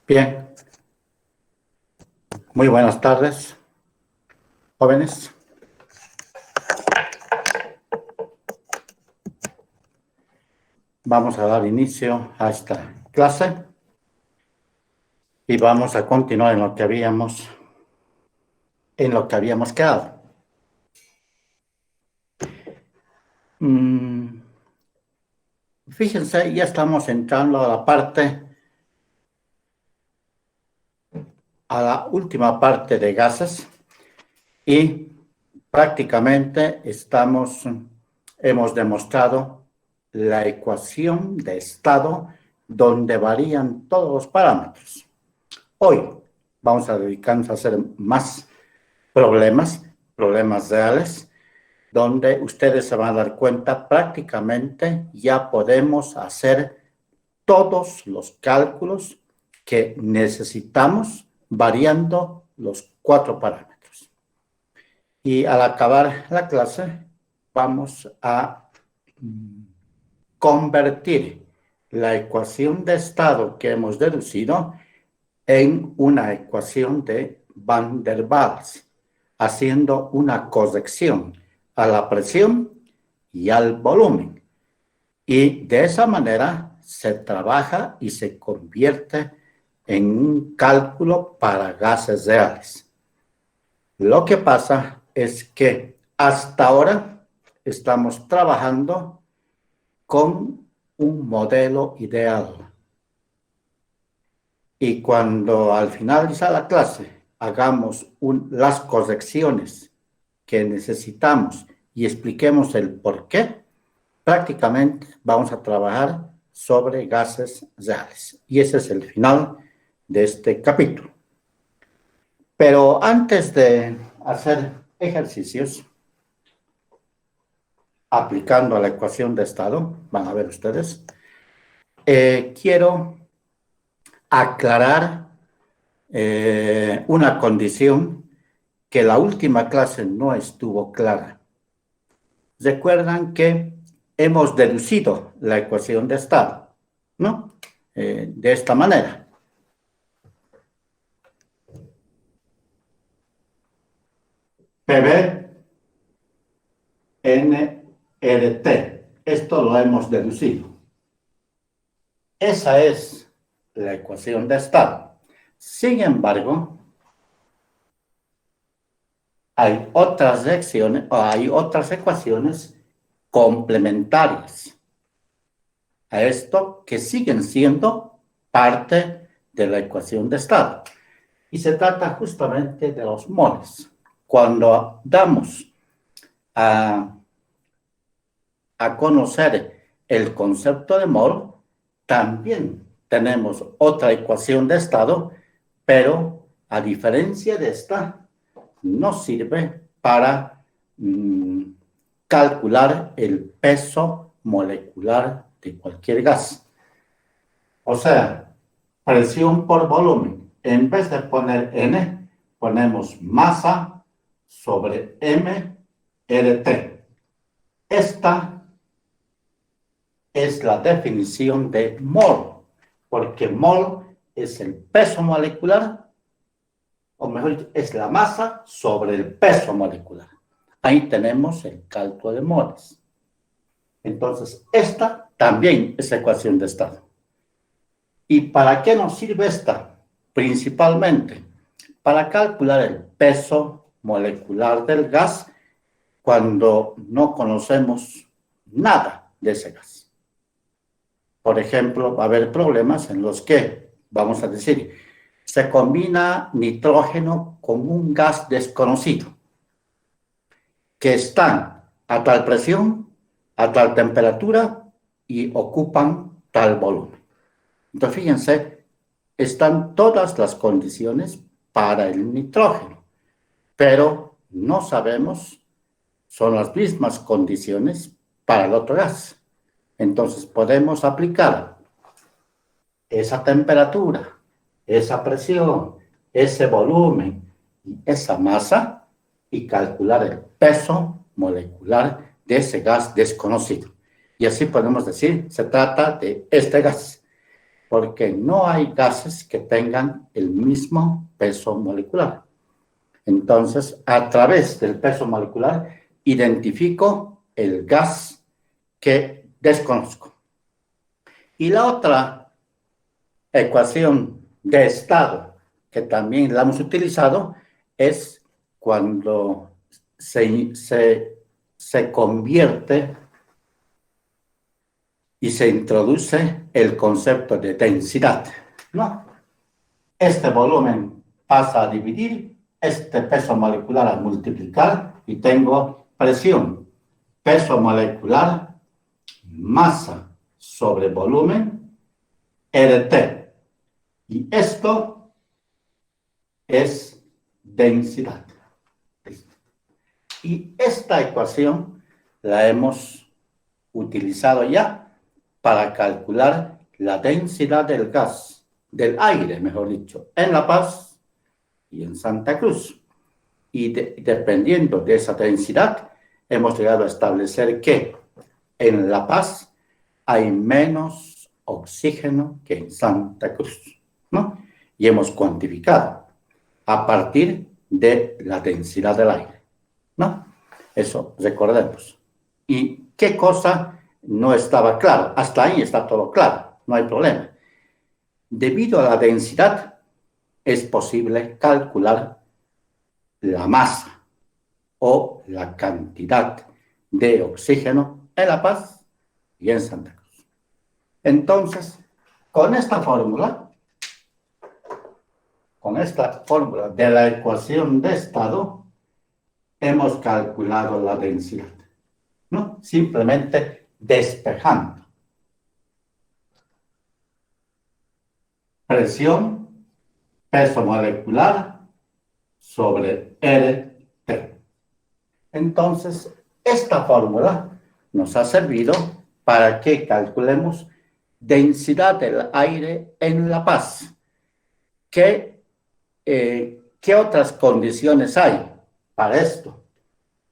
Bien, muy buenas tardes, jóvenes. Vamos a dar inicio a esta clase y vamos a continuar en lo que habíamos quedado. Fíjense, ya estamos entrando a la última parte de gases y prácticamente hemos demostrado la ecuación de estado donde varían todos los parámetros. Hoy vamos a dedicarnos a hacer más problemas reales, donde ustedes se van a dar cuenta prácticamente ya podemos hacer todos los cálculos que necesitamos variando los 4 parámetros. Y al acabar la clase vamos a convertir la ecuación de estado que hemos deducido en una ecuación de Van der Waals, haciendo una corrección a la presión y al volumen. Y de esa manera se trabaja y se convierte en un cálculo para gases reales. Lo que pasa es que hasta ahora estamos trabajando con un modelo ideal. Y cuando al finalizar la clase hagamos las correcciones que necesitamos y expliquemos el por qué, prácticamente vamos a trabajar sobre gases reales. Y ese es el final de este capítulo. Pero antes de hacer ejercicios aplicando a la ecuación de estado, van a ver ustedes, quiero aclarar una condición que la última clase no estuvo clara. Recuerdan que hemos deducido la ecuación de estado, ¿no? De esta manera. PV N RT. Esto lo hemos deducido. Esa es la ecuación de estado. Sin embargo, hay otras ecuaciones complementarias a esto que siguen siendo parte de la ecuación de estado. Y se trata justamente de los moles. Cuando damos a conocer el concepto de mol, también tenemos otra ecuación de estado, pero a diferencia de esta, no sirve para calcular el peso molecular de cualquier gas. O sea, presión por volumen. En vez de poner N, ponemos masa sobre M RT. Esta es la definición de mol, porque mol es el peso molecular, o mejor dicho, es la masa sobre el peso molecular. Ahí tenemos el cálculo de moles. Entonces, esta también es ecuación de estado. ¿Y para qué nos sirve esta? Principalmente para calcular el peso molecular del gas cuando no conocemos nada de ese gas. Por ejemplo, va a haber problemas en los que, vamos a decir, se combina nitrógeno con un gas desconocido, que están a tal presión, a tal temperatura y ocupan tal volumen. Entonces, fíjense, están todas las condiciones para el nitrógeno, pero no sabemos, son las mismas condiciones para el otro gas. Entonces, podemos aplicar esa temperatura, esa presión, ese volumen y esa masa y calcular el peso molecular de ese gas desconocido. Y así podemos decir, se trata de este gas. porque no hay gases que tengan el mismo peso molecular. Entonces, a través del peso molecular, identifico el gas que desconozco. Y la otra ecuación de estado que también la hemos utilizado es cuando se convierte y se introduce el concepto de densidad, ¿no? Este volumen pasa a dividir, este peso molecular a multiplicar y tengo presión, peso molecular, masa sobre volumen, RT. Y esto es densidad. Y esta ecuación la hemos utilizado ya para calcular la densidad del gas, del aire, mejor dicho, en La Paz y en Santa Cruz. Y dependiendo de esa densidad, hemos llegado a establecer que en La Paz hay menos oxígeno que en Santa Cruz, ¿no? Y hemos cuantificado a partir de la densidad del aire, ¿no? Eso recordemos. ¿Y qué cosa no estaba claro? Hasta ahí está todo claro, no hay problema. Debido a la densidad, es posible calcular la masa o la cantidad de oxígeno en La Paz y en Santa Cruz. Entonces, con esta fórmula de la ecuación de estado, hemos calculado la densidad, ¿no? Simplemente despejando. Presión, peso molecular sobre RT. Entonces, esta fórmula nos ha servido para que calculemos densidad del aire en La Paz. ¿Qué otras condiciones hay para esto?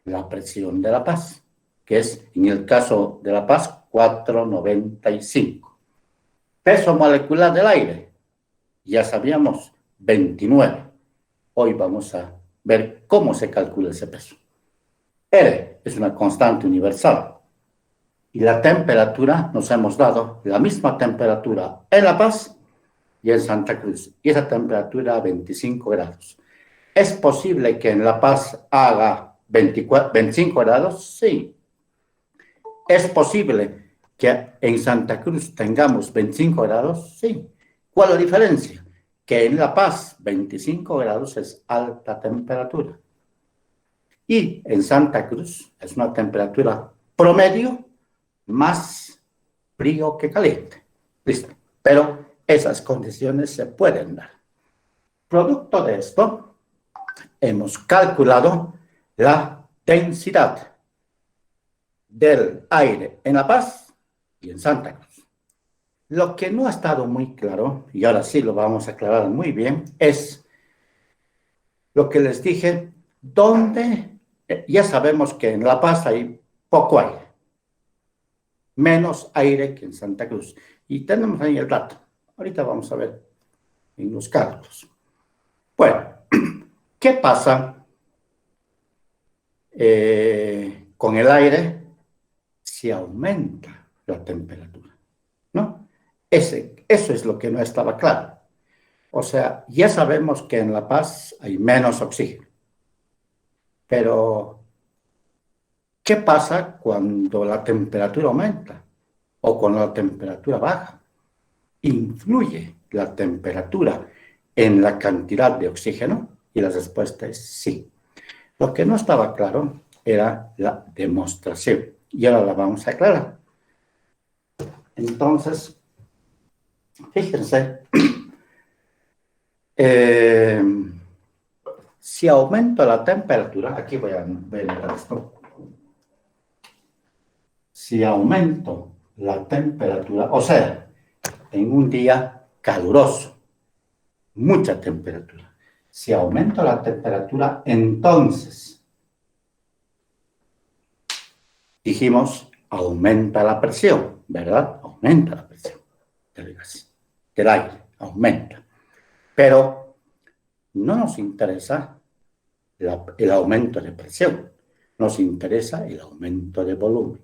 La presión de La Paz, que es, en el caso de La Paz, 495. Peso molecular del aire, ya sabíamos, 29. Hoy vamos a ver cómo se calcula ese peso. R es una constante universal. Y la temperatura, nos hemos dado la misma temperatura en La Paz y en Santa Cruz. Y esa temperatura 25 grados. ¿Es posible que en La Paz haga 25 grados? Sí. ¿Es posible que en Santa Cruz tengamos 25 grados? Sí. ¿Cuál es la diferencia? Que en La Paz 25 grados es alta temperatura. Y en Santa Cruz es una temperatura promedio más frío que caliente. Listo. Pero esas condiciones se pueden dar. Producto de esto, hemos calculado la densidad del aire en La Paz y en Santa Cruz. Lo que no ha estado muy claro, y ahora sí lo vamos a aclarar muy bien, es lo que les dije, donde ya sabemos que en La Paz hay poco aire, menos aire que en Santa Cruz. Y tenemos ahí el dato. Ahorita vamos a ver en los cálculos. Bueno, ¿qué pasa con el aire si aumenta la temperatura? ¿No? Eso es lo que no estaba claro. O sea, ya sabemos que en La Paz hay menos oxígeno. Pero, ¿qué pasa cuando la temperatura aumenta o cuando la temperatura baja? ¿Influye la temperatura en la cantidad de oxígeno? Y la respuesta es sí. Lo que no estaba claro era la demostración. Y ahora la vamos a aclarar. Entonces, fíjense, si aumento la temperatura, aquí voy a ver esto. Si aumento la temperatura, o sea, en un día caluroso, mucha temperatura. Si aumento la temperatura, entonces, dijimos, aumenta la presión, ¿verdad? Aumenta la presión del gas. del aire, aumenta. Pero no nos interesa el aumento de presión, nos interesa el aumento de volumen.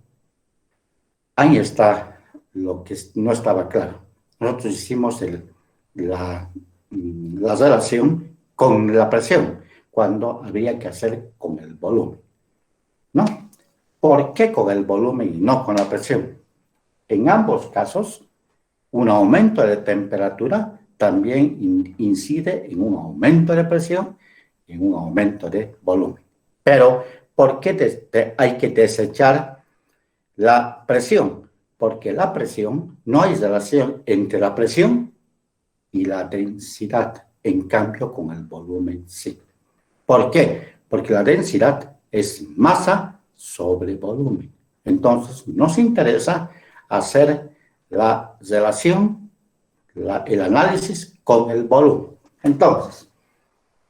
Ahí está lo que no estaba claro. Nosotros hicimos la relación con la presión, cuando había que hacer con el volumen, ¿no? ¿Por qué con el volumen y no con la presión? En ambos casos, un aumento de temperatura también incide en un aumento de presión y en un aumento de volumen. Pero, ¿por qué hay que desechar la presión? Porque la presión, no hay relación entre la presión y la densidad, en cambio con el volumen sí. ¿Por qué? Porque la densidad es masa sobre volumen. Entonces, nos interesa hacer la relación, el análisis con el volumen. Entonces,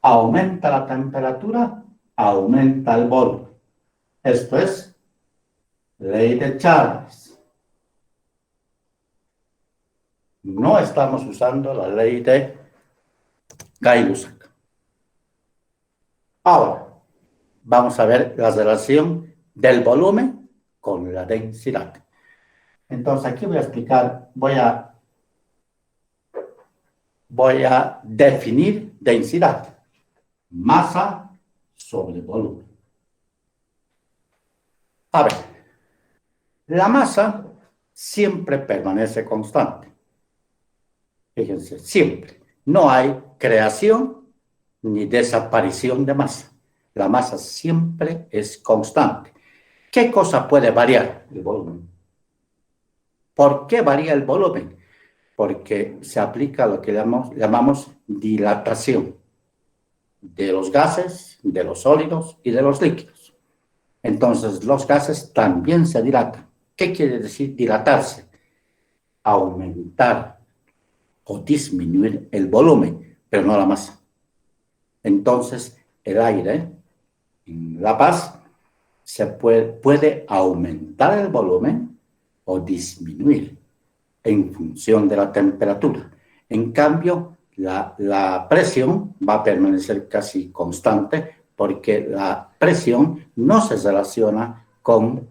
aumenta la temperatura, aumenta el volumen. Esto es ley de Charles. No estamos usando la ley de Gay-Lussac. Ahora, vamos a ver la relación del volumen con la densidad. Entonces, aquí voy a explicar, voy a definir densidad. Masa sobre volumen. A ver, la masa siempre permanece constante. Fíjense, siempre. No hay creación ni desaparición de masa. La masa siempre es constante. ¿Qué cosa puede variar? El volumen. ¿Por qué varía el volumen? Porque se aplica lo que llamamos dilatación de los gases, de los sólidos y de los líquidos. Entonces, los gases también se dilatan. ¿Qué quiere decir dilatarse? Aumentar o disminuir el volumen, pero no la masa. Entonces, el aire, en La Paz, se puede aumentar el volumen o disminuir en función de la temperatura. En cambio, la presión va a permanecer casi constante porque la presión no se relaciona con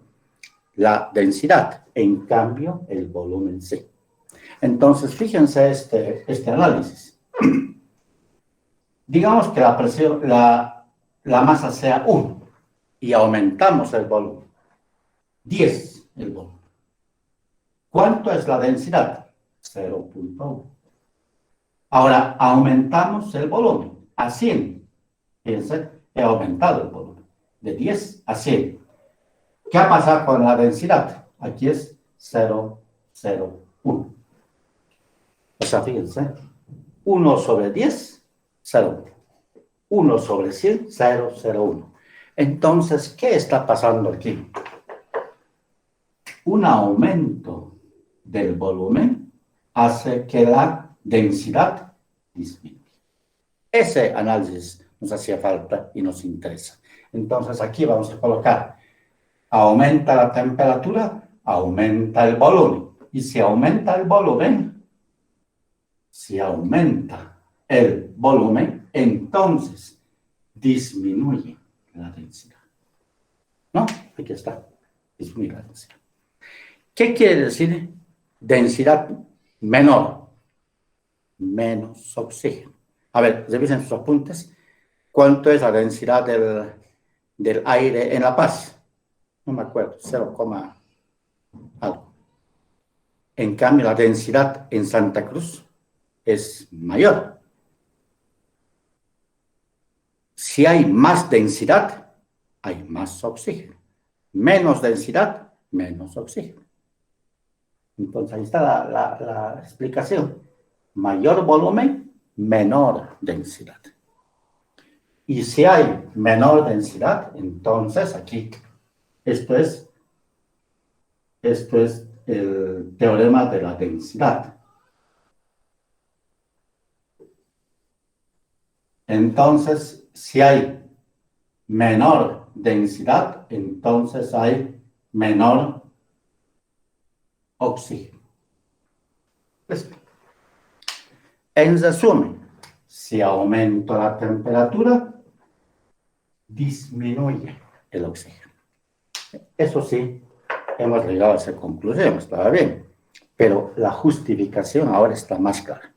la densidad. En cambio, el volumen sí. Entonces, fíjense este análisis. Digamos que la presión, la masa sea 1 y aumentamos el volumen. 10 el volumen. ¿Cuánto es la densidad? 0.1. Ahora, aumentamos el volumen a 100. Fíjense, he aumentado el volumen de 10 a 100. ¿Qué ha pasado con la densidad? Aquí es 0,01. O sea, fíjense, 1 sobre 10, 0. 1 sobre 100, 0,01. Entonces, ¿qué está pasando aquí? Un aumento del volumen hace que la densidad disminuya. Ese análisis nos hacía falta y nos interesa. Entonces, aquí vamos a colocar, aumenta la temperatura, aumenta el volumen. Y si aumenta el volumen, entonces disminuye la densidad. ¿No? Aquí está, disminuye la densidad. ¿Qué quiere decir densidad menor? Menos oxígeno. A ver, revisen sus apuntes. ¿Cuánto es la densidad del aire en La Paz? No me acuerdo, 0, algo. En cambio, la densidad en Santa Cruz es mayor. Si hay más densidad, hay más oxígeno. Menos densidad, menos oxígeno. Entonces, ahí está la explicación. Mayor volumen, menor densidad. Y si hay menor densidad, entonces aquí, esto es el teorema de la densidad. Entonces, si hay menor densidad, entonces hay menor oxígeno. En resumen, si aumento la temperatura, disminuye el oxígeno. Eso sí, hemos llegado a esa conclusión, estaba bien, pero la justificación ahora está más clara.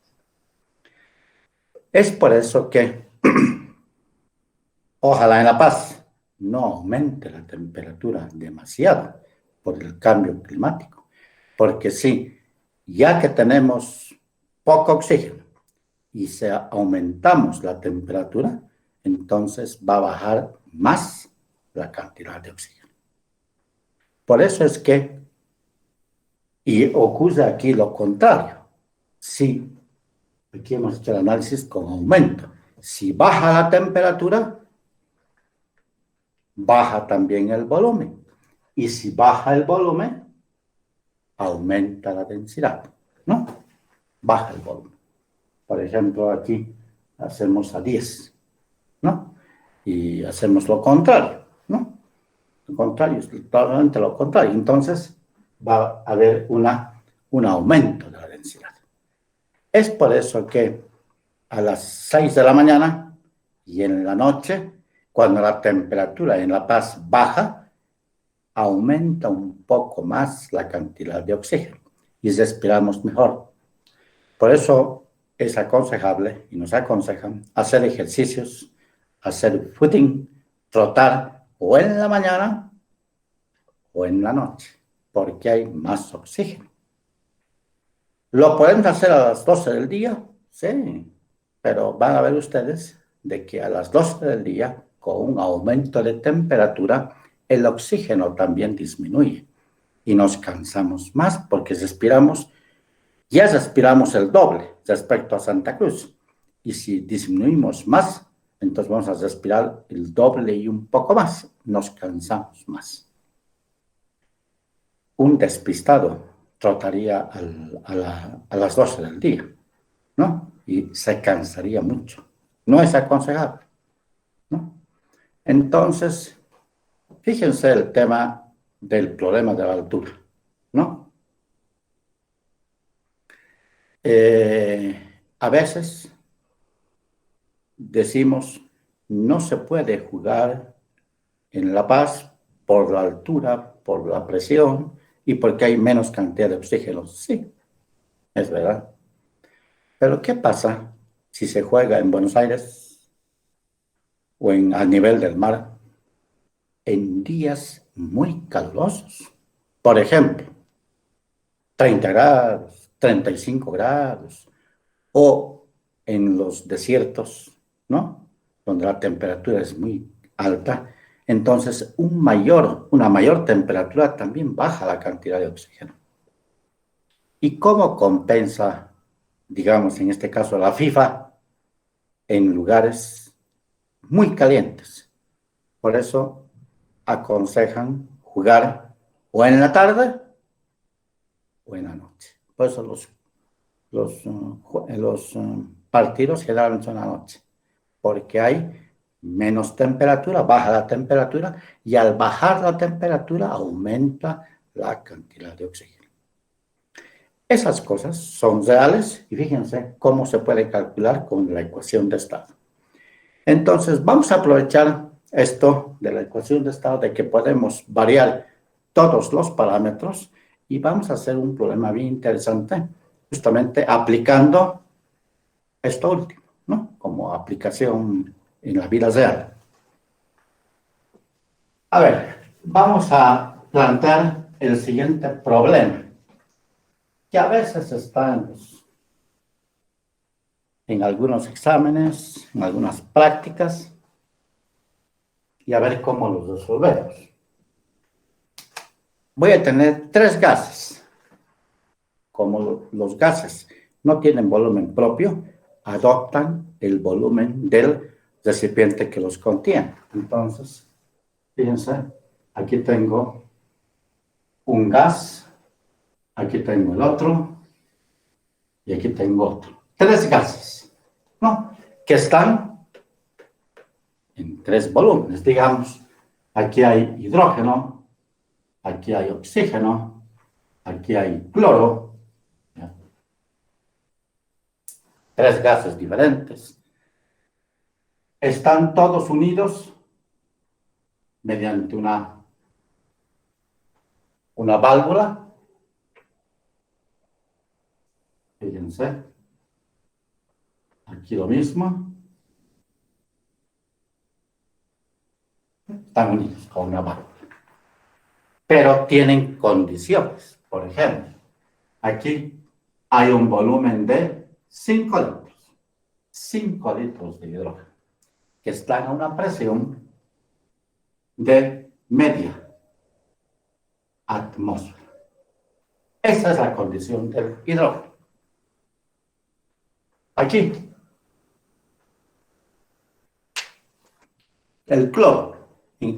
Es por eso que ojalá en La Paz no aumente la temperatura demasiado por el cambio climático, porque sí, ya que tenemos poco oxígeno y si aumentamos la temperatura, entonces va a bajar más la cantidad de oxígeno. Por eso es que, y ocurre aquí lo contrario, si aquí hemos hecho el análisis con aumento, si baja la temperatura, baja también el volumen. Y si baja el volumen, aumenta la densidad, ¿no? Baja el volumen. Por ejemplo, aquí hacemos a 10, ¿no? Y hacemos lo contrario, ¿no? Lo contrario, es totalmente lo contrario. Entonces, va a haber un aumento de la densidad. Es por eso que a las 6 de la mañana y en la noche, cuando la temperatura en La Paz baja, aumenta un poco más la cantidad de oxígeno y respiramos mejor. Por eso es aconsejable y nos aconsejan hacer ejercicios, hacer footing, trotar o en la mañana o en la noche, porque hay más oxígeno. ¿Lo pueden hacer a las 12 del día? Sí, pero van a ver ustedes de que a las 12 del día, con un aumento de temperatura, el oxígeno también disminuye y nos cansamos más porque ya respiramos el doble respecto a Santa Cruz. Y si disminuimos más, entonces vamos a respirar el doble y un poco más, nos cansamos más. Un despistado trotaría a las 12 del día, ¿no? Y se cansaría mucho. No es aconsejable, ¿no? Entonces, fíjense el tema del problema de la altura, ¿no? A veces decimos, no se puede jugar en La Paz por la altura, por la presión y porque hay menos cantidad de oxígeno. Sí, es verdad. Pero ¿qué pasa si se juega en Buenos Aires o al nivel del mar en días muy calurosos? Por ejemplo, 30 grados, 35 grados, o en los desiertos, ¿no? Donde la temperatura es muy alta, entonces una mayor temperatura también baja la cantidad de oxígeno. ¿Y cómo compensa, digamos, en este caso la FIFA, en lugares muy calientes? Por eso aconsejan jugar o en la tarde o en la noche. Por eso los partidos generalmente son a la noche, porque hay menos temperatura, baja la temperatura, y al bajar la temperatura aumenta la cantidad de oxígeno. Esas cosas son reales y fíjense cómo se puede calcular con la ecuación de estado. Entonces, vamos a aprovechar esto de la ecuación de estado, de que podemos variar todos los parámetros y vamos a hacer un problema bien interesante, justamente aplicando esto último, ¿no? Como aplicación en la vida real. A ver, vamos a plantear el siguiente problema, que a veces está en algunos exámenes, en algunas prácticas, y a ver cómo los resolvemos. Voy a tener 3 gases. Como los gases no tienen volumen propio, adoptan el volumen del recipiente que los contiene. Entonces, fíjense, aquí tengo un gas, aquí tengo el otro y aquí tengo otro. 3 gases, ¿no? Que están en 3 volúmenes, digamos. Aquí hay hidrógeno, aquí hay oxígeno, aquí hay cloro. ¿Ya? tres gases diferentes, están todos unidos mediante una válvula. Fíjense, aquí lo mismo. Están unidos con una válvula. Pero tienen condiciones. Por ejemplo, aquí hay un volumen de 5 litros. 5 litros de hidrógeno, que están a una presión de media atmósfera. Esa es la condición del hidrógeno. Aquí, el cloro,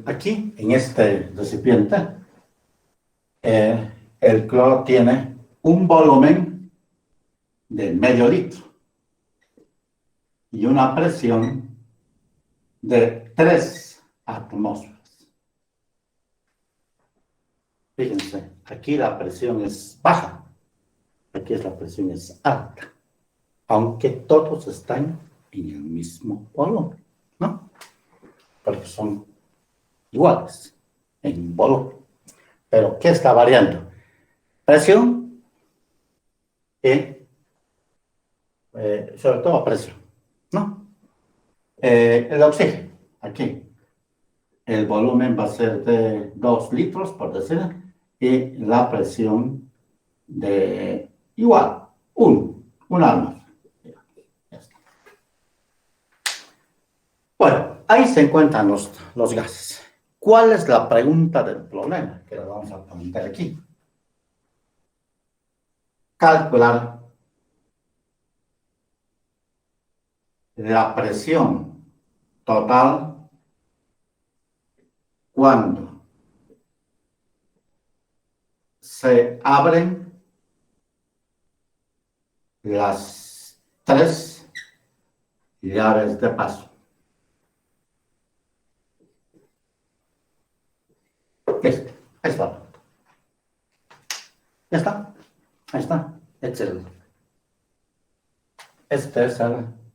aquí, en este recipiente, el cloro tiene un volumen de medio litro y una presión de 3 atmósferas. Fíjense, aquí la presión es baja, aquí la presión es alta, aunque todos están en el mismo volumen, ¿no? Porque son iguales en volumen. Pero, ¿qué está variando? Presión y, sobre todo, presión, ¿no? El oxígeno, aquí, el volumen va a ser de 2 litros, por decir, y la presión de igual, un atmósfera. Bueno, ahí se encuentran los gases. ¿Cuál es la pregunta del problema? Que lo vamos a preguntar aquí. Calcular la presión total cuando se abren las 3 llaves de paso. Listo, ahí está. Ya está, ahí está. Excelente.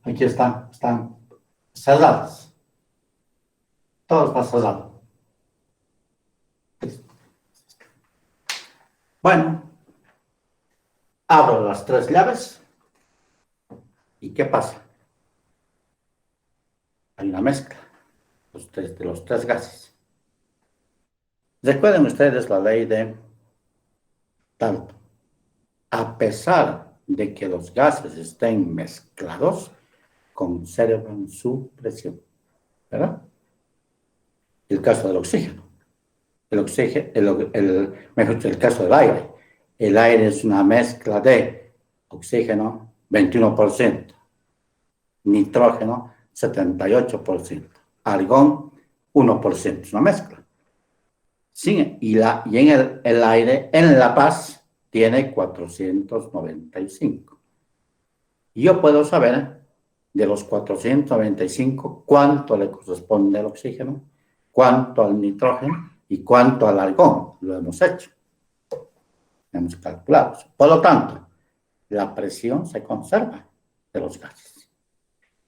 Aquí están cerradas. Todo está cerrado. Listo. Bueno, abro las 3 llaves. ¿Y qué pasa? Hay una mezcla de los 3 gases. Recuerden ustedes la ley de Dalton. A pesar de que los gases estén mezclados, conservan su presión, ¿verdad? El caso del oxígeno. Mejor dicho, el caso del aire. El aire es una mezcla de oxígeno, 21%, nitrógeno, 78%, argón, 1%. Es una mezcla. Sí, y en el aire, en La Paz, tiene 495. Y yo puedo saber de los 495 cuánto le corresponde al oxígeno, cuánto al nitrógeno y cuánto al argón. Lo hemos hecho. Hemos calculado. Por lo tanto, la presión se conserva de los gases.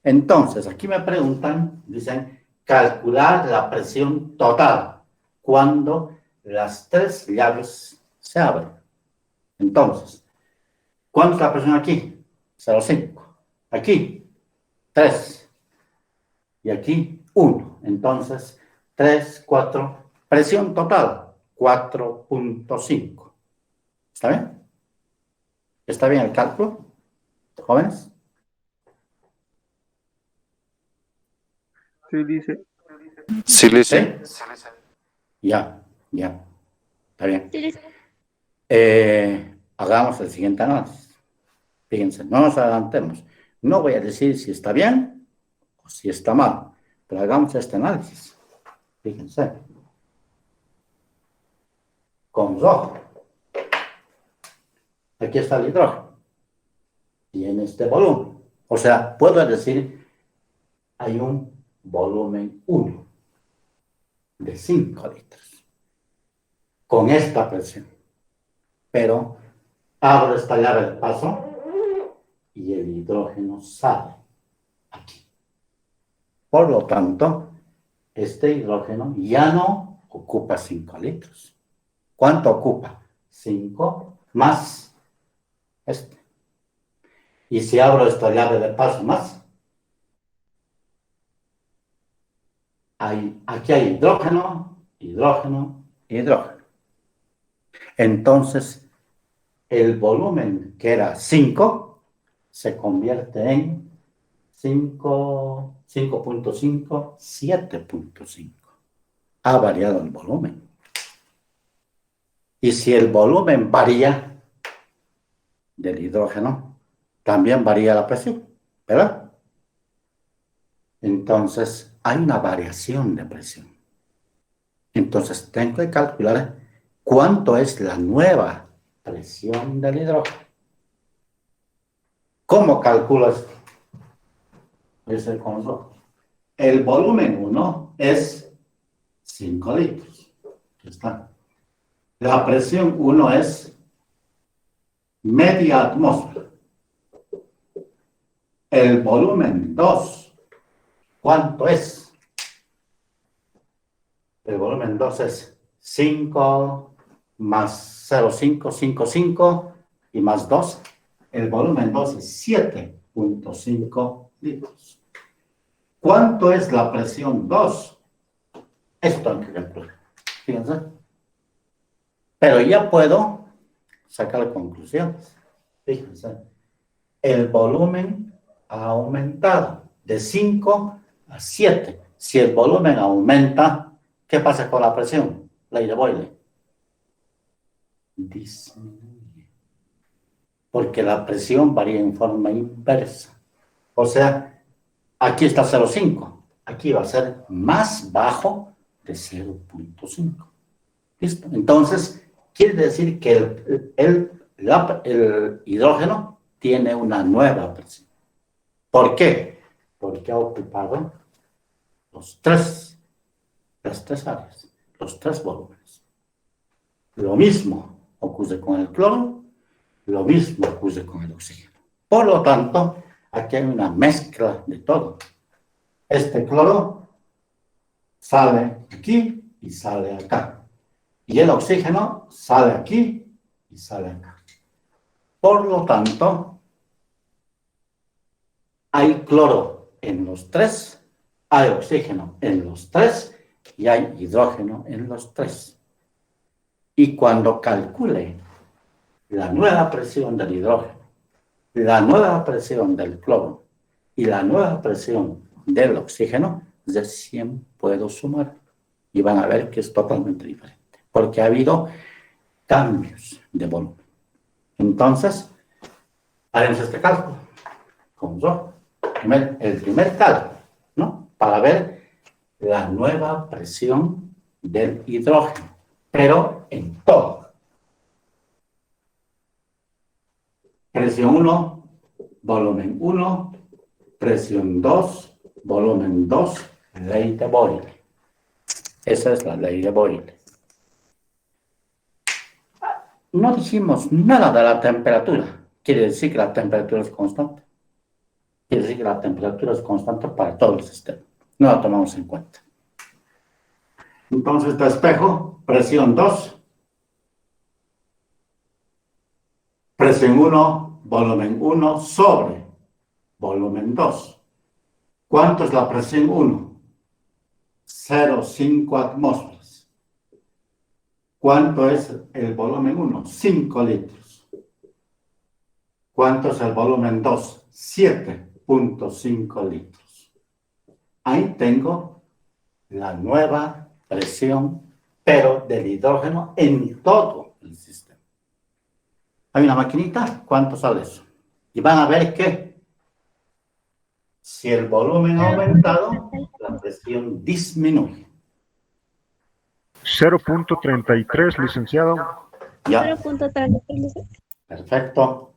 Entonces, aquí me preguntan, dicen, calcular la presión total cuando las 3 llaves se abren. Entonces, ¿cuánto es la presión aquí? 0,5. Aquí, 3. Y aquí, 1. Entonces, 3, 4. Presión total, 4,5. ¿Está bien? ¿Está bien el cálculo, jóvenes? Sí, dice. Sí, ¿Sí? Lice. Ya. Está bien. Sí, Hagamos el siguiente análisis. Fíjense, no nos adelantemos. No voy a decir si está bien o si está mal, pero hagamos este análisis. Fíjense. Con rojo. Aquí está el hidrógeno. Y en este volumen. O sea, puedo decir, hay un volumen 1 de 5 litros. Con esta presión. Pero abro esta llave de paso y el hidrógeno sale aquí. Por lo tanto, este hidrógeno ya no ocupa 5 litros. ¿Cuánto ocupa? 5 más este. Y si abro esta llave de paso más, aquí hay hidrógeno, hidrógeno, hidrógeno. Entonces, el volumen que era 5 se convierte en 5, 5.5, 7.5. Ha variado el volumen. Y si el volumen varía del hidrógeno, también varía la presión, ¿verdad? Entonces, hay una variación de presión. Entonces, tengo que calcular cuánto es la nueva presión del hidrógeno. ¿Cómo calculo esto? Es el control. El volumen 1 es 5 litros. Aquí está. La presión 1 es media atmósfera. El volumen 2, ¿cuánto es? El volumen 2 es 5 más 0,5, 5,5 y más 2. El volumen 2 es 7.5 litros. ¿Cuánto es la presión 2? Esto hay que calcular. Fíjense. Pero ya puedo sacar conclusiones. Fíjense. El volumen ha aumentado de 5 a 7. Si el volumen aumenta, ¿qué pasa con la presión? Ley de Boyle. Disminuye. Porque la presión varía en forma inversa. O sea, aquí está 0,5. Aquí va a ser más bajo de 0.5. ¿Listo? Entonces, quiere decir que el hidrógeno tiene una nueva presión. ¿Por qué? Porque ha ocupado las tres áreas, los 3 volúmenes. Lo mismo ocurre con el cloro, lo mismo ocurre con el oxígeno. Por lo tanto, aquí hay una mezcla de todo. Este cloro sale aquí y sale acá. Y el oxígeno sale aquí y sale acá. Por lo tanto, hay cloro en los 3, hay oxígeno en los 3 y hay hidrógeno en los 3. Y cuando calcule la nueva presión del hidrógeno, la nueva presión del cloro y la nueva presión del oxígeno, recién puedo sumar. Y van a ver que es totalmente diferente, porque ha habido cambios de volumen. Entonces, haremos este cálculo, como yo. El primer cálculo, ¿no? Para ver la nueva presión del hidrógeno, pero en todo. Presión 1, volumen 1, presión 2, volumen 2, ley de Boyle. Esa es la ley de Boyle. No dijimos nada de la temperatura. Quiere decir que la temperatura es constante. Quiere decir que la temperatura es constante para todo el sistema. No la tomamos en cuenta. Entonces, despejo, presión 2, presión 1, volumen 1 sobre volumen 2. ¿Cuánto es la presión 1? 0,5 atmósferas. ¿Cuánto es el volumen 1? 5 litros. ¿Cuánto es el volumen 2? 7.5 litros. Ahí tengo la nueva presión, pero del hidrógeno en todo el sistema. Hay una maquinita, ¿cuánto sale eso? Y van a ver que si el volumen ha aumentado, la presión disminuye. 0.33, licenciado. Ya. 0.33. Perfecto.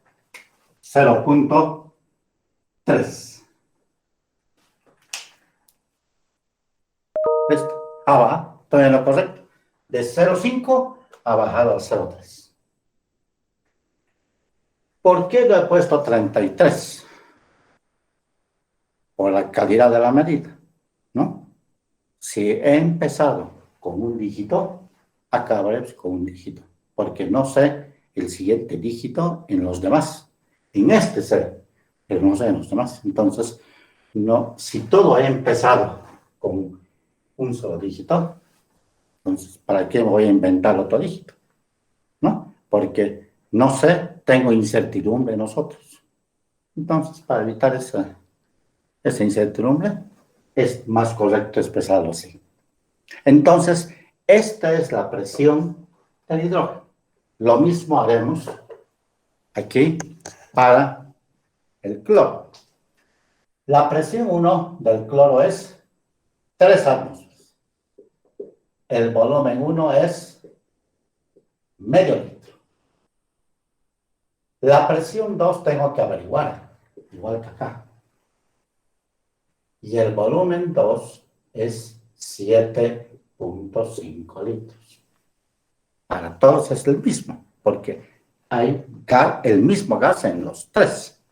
0.3. ¿Listo? Va. Estoy en lo correcto. De 0.5 ha bajado a 0.3. ¿Por qué lo he puesto 33? Por la calidad de la medida, ¿no? Si he empezado con un dígito, acabaré con un dígito, porque no sé el siguiente dígito en los demás. En este sé, pero no sé en los demás. Entonces, no, si todo ha empezado con un solo dígito, entonces, ¿para qué me voy a inventar otro dígito? ¿No? Porque no sé, tengo incertidumbre en nosotros. Entonces, para evitar esa incertidumbre, es más correcto expresarlo así. Entonces, esta es la presión del hidrógeno. Lo mismo haremos aquí para el cloro. La presión 1 del cloro es 3 atmósferas. El volumen 1 es medio litro. La presión 2 tengo que averiguar, igual que acá. Y el volumen 2 es 7.5 litros. Para todos es el mismo, porque hay el mismo gas en los tres.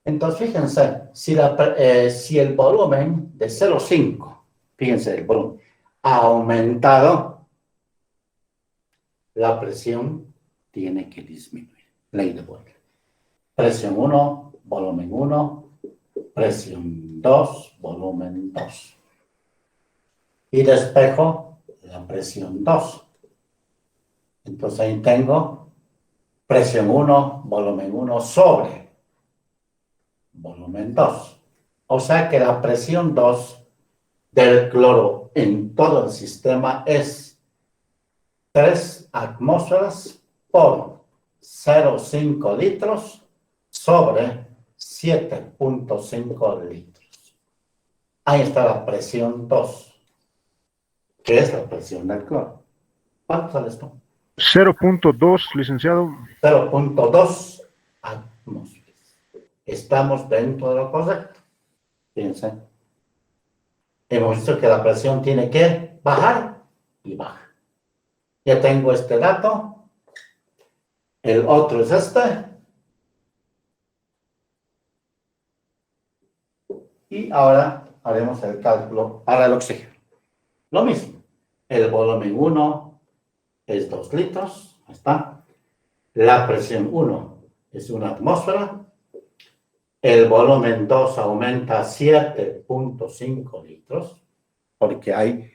Entonces, fíjense, si el volumen de 0,5, fíjense, el volumen ha aumentado, la presión tiene que disminuir. Ley de Boyle. Presión 1, volumen 1, presión 2, volumen 2. Y despejo la presión 2. Entonces ahí tengo presión 1, volumen 1 sobre volumen 2. O sea que la presión 2 del cloro en todo el sistema es 3 atmósferas por 0,5 litros sobre 7.5 litros. Ahí está la presión 2, que es la presión del cloro. ¿Cuánto sale esto? 0.2, licenciado. 0.2 atmósferas. Estamos dentro de lo correcto. Fíjense. Hemos visto que la presión tiene que bajar y baja. Ya tengo este dato. El otro es este. Y ahora haremos el cálculo para el oxígeno. Lo mismo. El volumen 1 es 2 litros. Ahí está. La presión 1 es 1 atmósfera. El volumen 2 aumenta a 7.5 litros, porque hay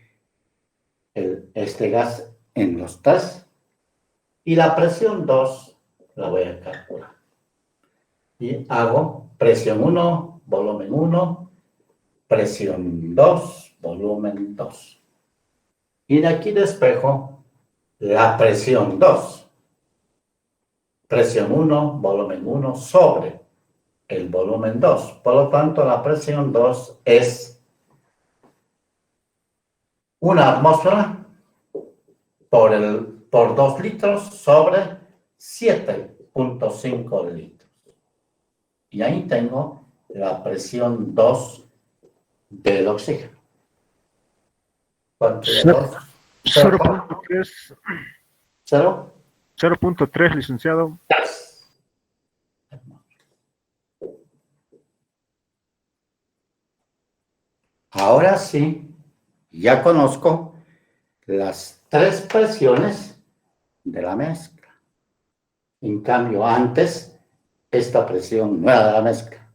este gas en los tres. Y la presión 2 la voy a calcular. Y hago presión 1, volumen 1, presión 2, volumen 2. Y de aquí despejo la presión 2. Presión 1, volumen 1 sobre el volumen 2. Por lo tanto, la presión 2 es 1 atmósfera por 2 litros sobre 7.5 litros. Y ahí tengo la presión 2 del oxígeno. ¿Cuánto es 2? 0.3, 0. 0.3, licenciado. Ahora sí, ya conozco las 3 presiones de la mezcla. En cambio, antes, esta presión no era de la mezcla,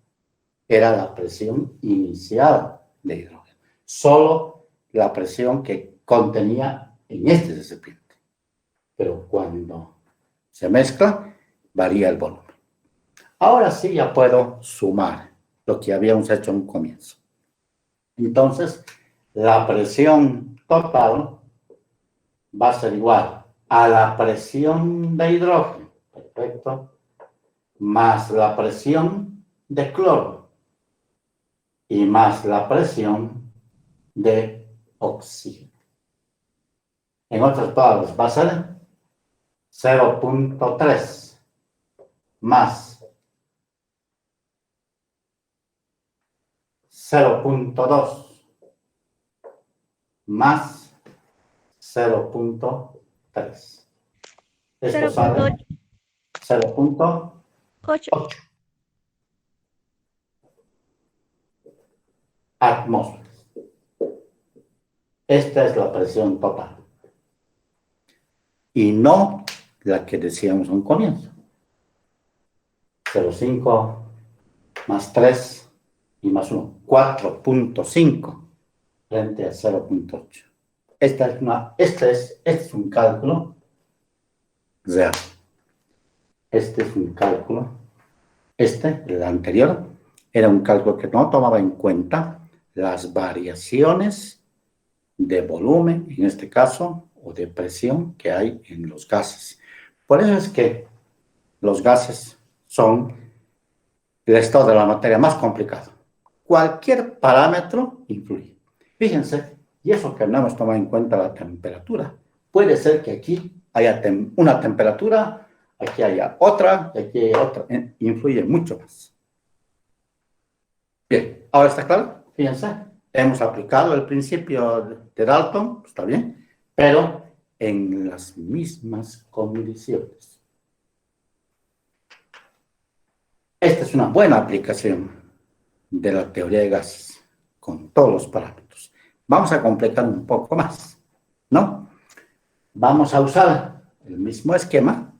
era la presión inicial de hidrógeno. Solo la presión que contenía en este recipiente. Pero cuando se mezcla, varía el volumen. Ahora sí ya puedo sumar lo que habíamos hecho en un comienzo. Entonces, la presión total va a ser igual a la presión de hidrógeno, perfecto, más la presión de cloro y más la presión de oxígeno. En otras palabras, va a ser 0.3 más 0.2 más 0.3. Esto sale 0.8. 8. 8 atmósferas. Esta es la presión total. Y no la que decíamos a un comienzo. 0,5 más 3 y más 1. 4,5 frente a 0,8. Este es un cálculo real. Este es un cálculo. El anterior, era un cálculo que no tomaba en cuenta las variaciones de volumen, en este caso, o de presión que hay en los gases. Por eso es que los gases son el estado de la materia más complicado. Cualquier parámetro influye. Fíjense, y eso que no hemos tomado en cuenta la temperatura. Puede ser que aquí haya una temperatura, aquí haya otra, y aquí haya otra. Influye mucho más. Bien, ahora está claro. Fíjense, hemos aplicado el principio de Dalton, está bien, pero en las mismas condiciones. Esta es una buena aplicación de la teoría de gases con todos los parámetros. Vamos a complicar un poco más, ¿no? Vamos a usar el mismo esquema,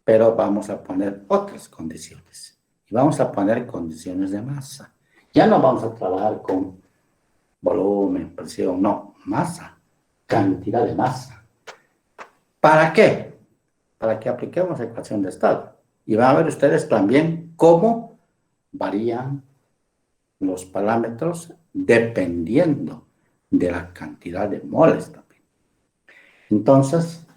pero vamos a poner otras condiciones. Y vamos a poner condiciones de masa. Ya no vamos a trabajar con volumen, presión, no, masa, cantidad de masa. ¿Para qué? Para que apliquemos la ecuación de estado. Y van a ver ustedes también cómo varían los parámetros dependiendo de la cantidad de moles también. Entonces,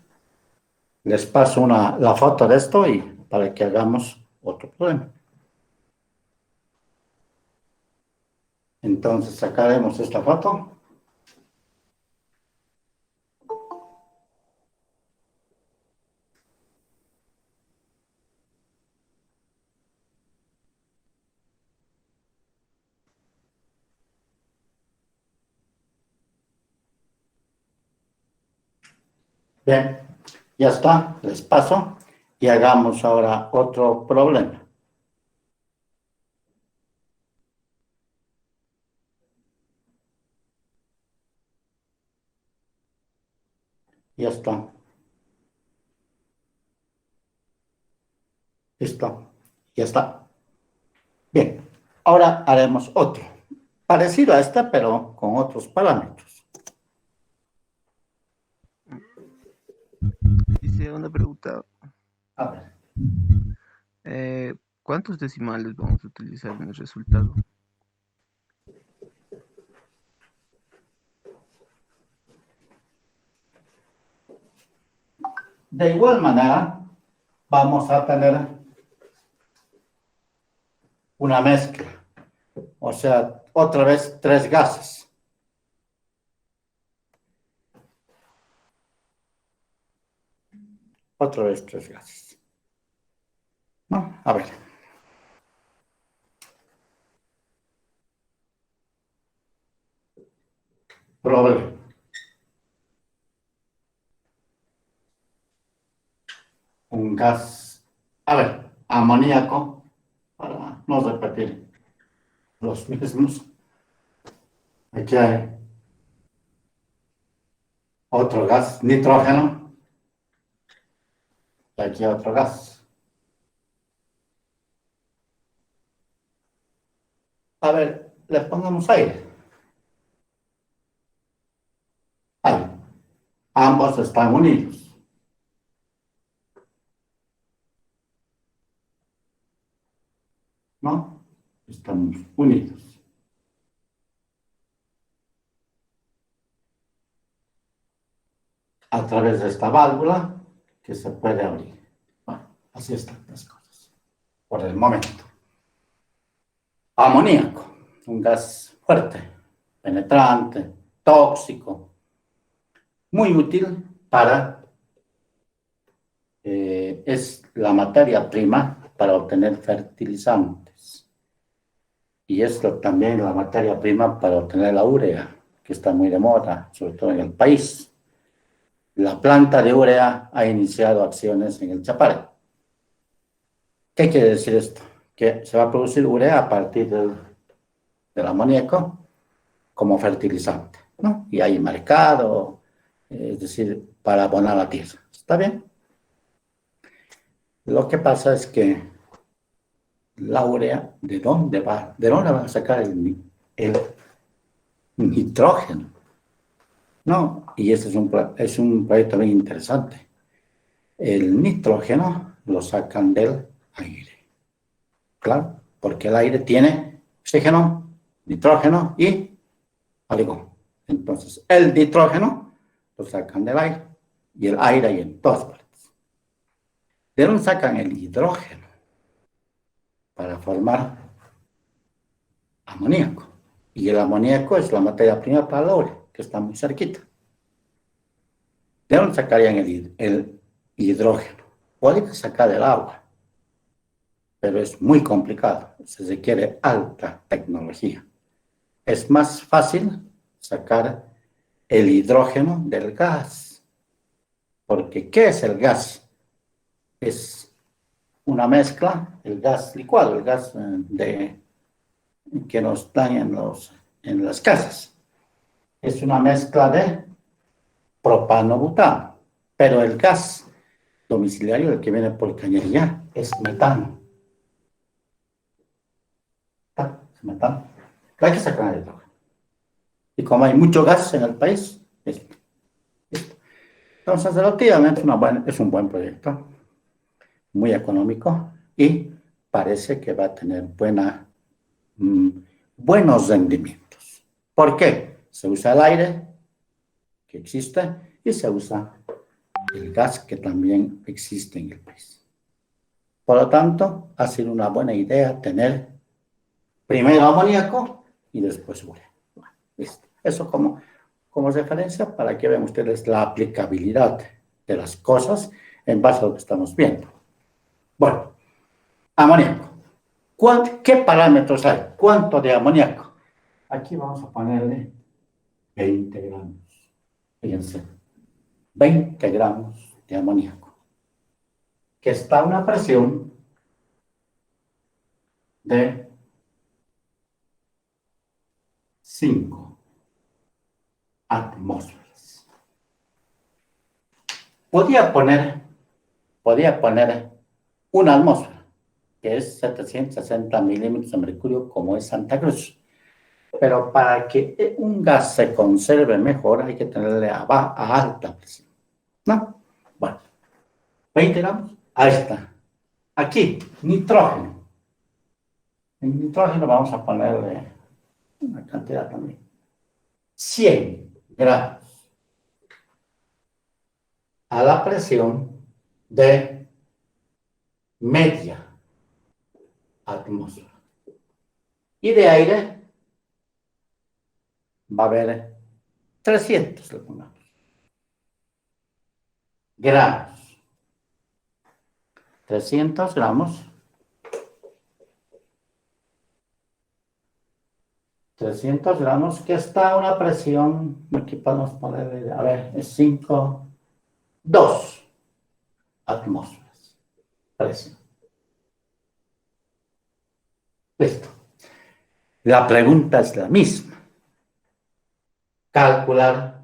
les paso la foto de esto y para que hagamos otro problema. Entonces, sacaremos esta foto. Bien, ya está, les paso y hagamos ahora otro problema. Ya está. Listo, ya está. Bien, ahora haremos otro, parecido a este, pero con otros parámetros. Hice una pregunta. A ver, ¿Cuántos decimales vamos a utilizar en el resultado? de igual manera, vamos a tener una mezcla, o sea, otra vez 3 gases. Otra vez 3 gases. ¿No? A ver. Problema. Un gas, a ver, amoníaco, para no repetir los mismos. Aquí hay otro gas, nitrógeno. Y aquí otro gas. A ver, le pongamos aire. Aire. Ambos están unidos. ¿No? Estamos unidos. A través de esta válvula que se puede abrir. Bueno, así están las cosas. Por el momento. Amoníaco, un gas fuerte, penetrante, tóxico, muy útil para, es la materia prima para obtener fertilizantes. Y es también la materia prima para obtener la urea, que está muy de moda, sobre todo en el país. La planta de urea ha iniciado acciones en el Chapare. ¿Qué quiere decir esto? Que se va a producir urea a partir del amoníaco como fertilizante, ¿no? Y hay mercado, es decir, para abonar la tierra. ¿Está bien? Lo que pasa es que la urea, ¿de dónde va? ¿De dónde van a sacar el nitrógeno? No, y este es un proyecto bien interesante. El nitrógeno lo sacan del aire. Claro, porque el aire tiene oxígeno, nitrógeno y argón. Entonces, el nitrógeno lo sacan del aire y el aire hay en todas partes. ¿De dónde sacan el hidrógeno? Para formar amoníaco. Y el amoníaco es la materia prima para la urea, que está muy cerquita. ¿De dónde sacarían el hidrógeno? Pueden sacar del agua, pero es muy complicado. Se requiere alta tecnología. Es más fácil sacar el hidrógeno del gas. Porque, ¿qué es el gas? Es una mezcla, el gas licuado, el gas que nos dan en las casas. Es una mezcla de propano-butano. Pero el gas domiciliario, el que viene por cañería, es metano. Es metano. Hay que sacar el hidrógeno. Y como hay mucho gas en el país, esto. Entonces, relativamente es un buen proyecto, muy económico y parece que va a tener buenos rendimientos. ¿Por qué? Se usa el aire que existe y se usa el gas que también existe en el país. Por lo tanto, ha sido una buena idea tener primero amoníaco y después urea. Bueno, listo. Eso como referencia para que vean ustedes la aplicabilidad de las cosas en base a lo que estamos viendo. Bueno, amoníaco. ¿Qué parámetros hay? ¿Cuánto de amoníaco? Aquí vamos a ponerle 20 gramos. Fíjense, 20 gramos de amoníaco, que está a una presión de 5 atmósferas. Podía poner una atmósfera, que es 760 milímetros de mercurio, como es Santa Cruz. Pero para que un gas se conserve mejor, hay que tenerle a alta presión. ¿No? Bueno, 20 gramos, ahí está. Aquí, nitrógeno. En nitrógeno vamos a ponerle una cantidad también. 100 gramos a la presión de media atmósfera. Y de aire va a haber 300, le pongamos, gramos. 300 gramos. 300 gramos, que está a una presión, aquí podemos ponerle, a ver, es 2 atmósferas. Presión. Listo. La pregunta es la misma. Calcular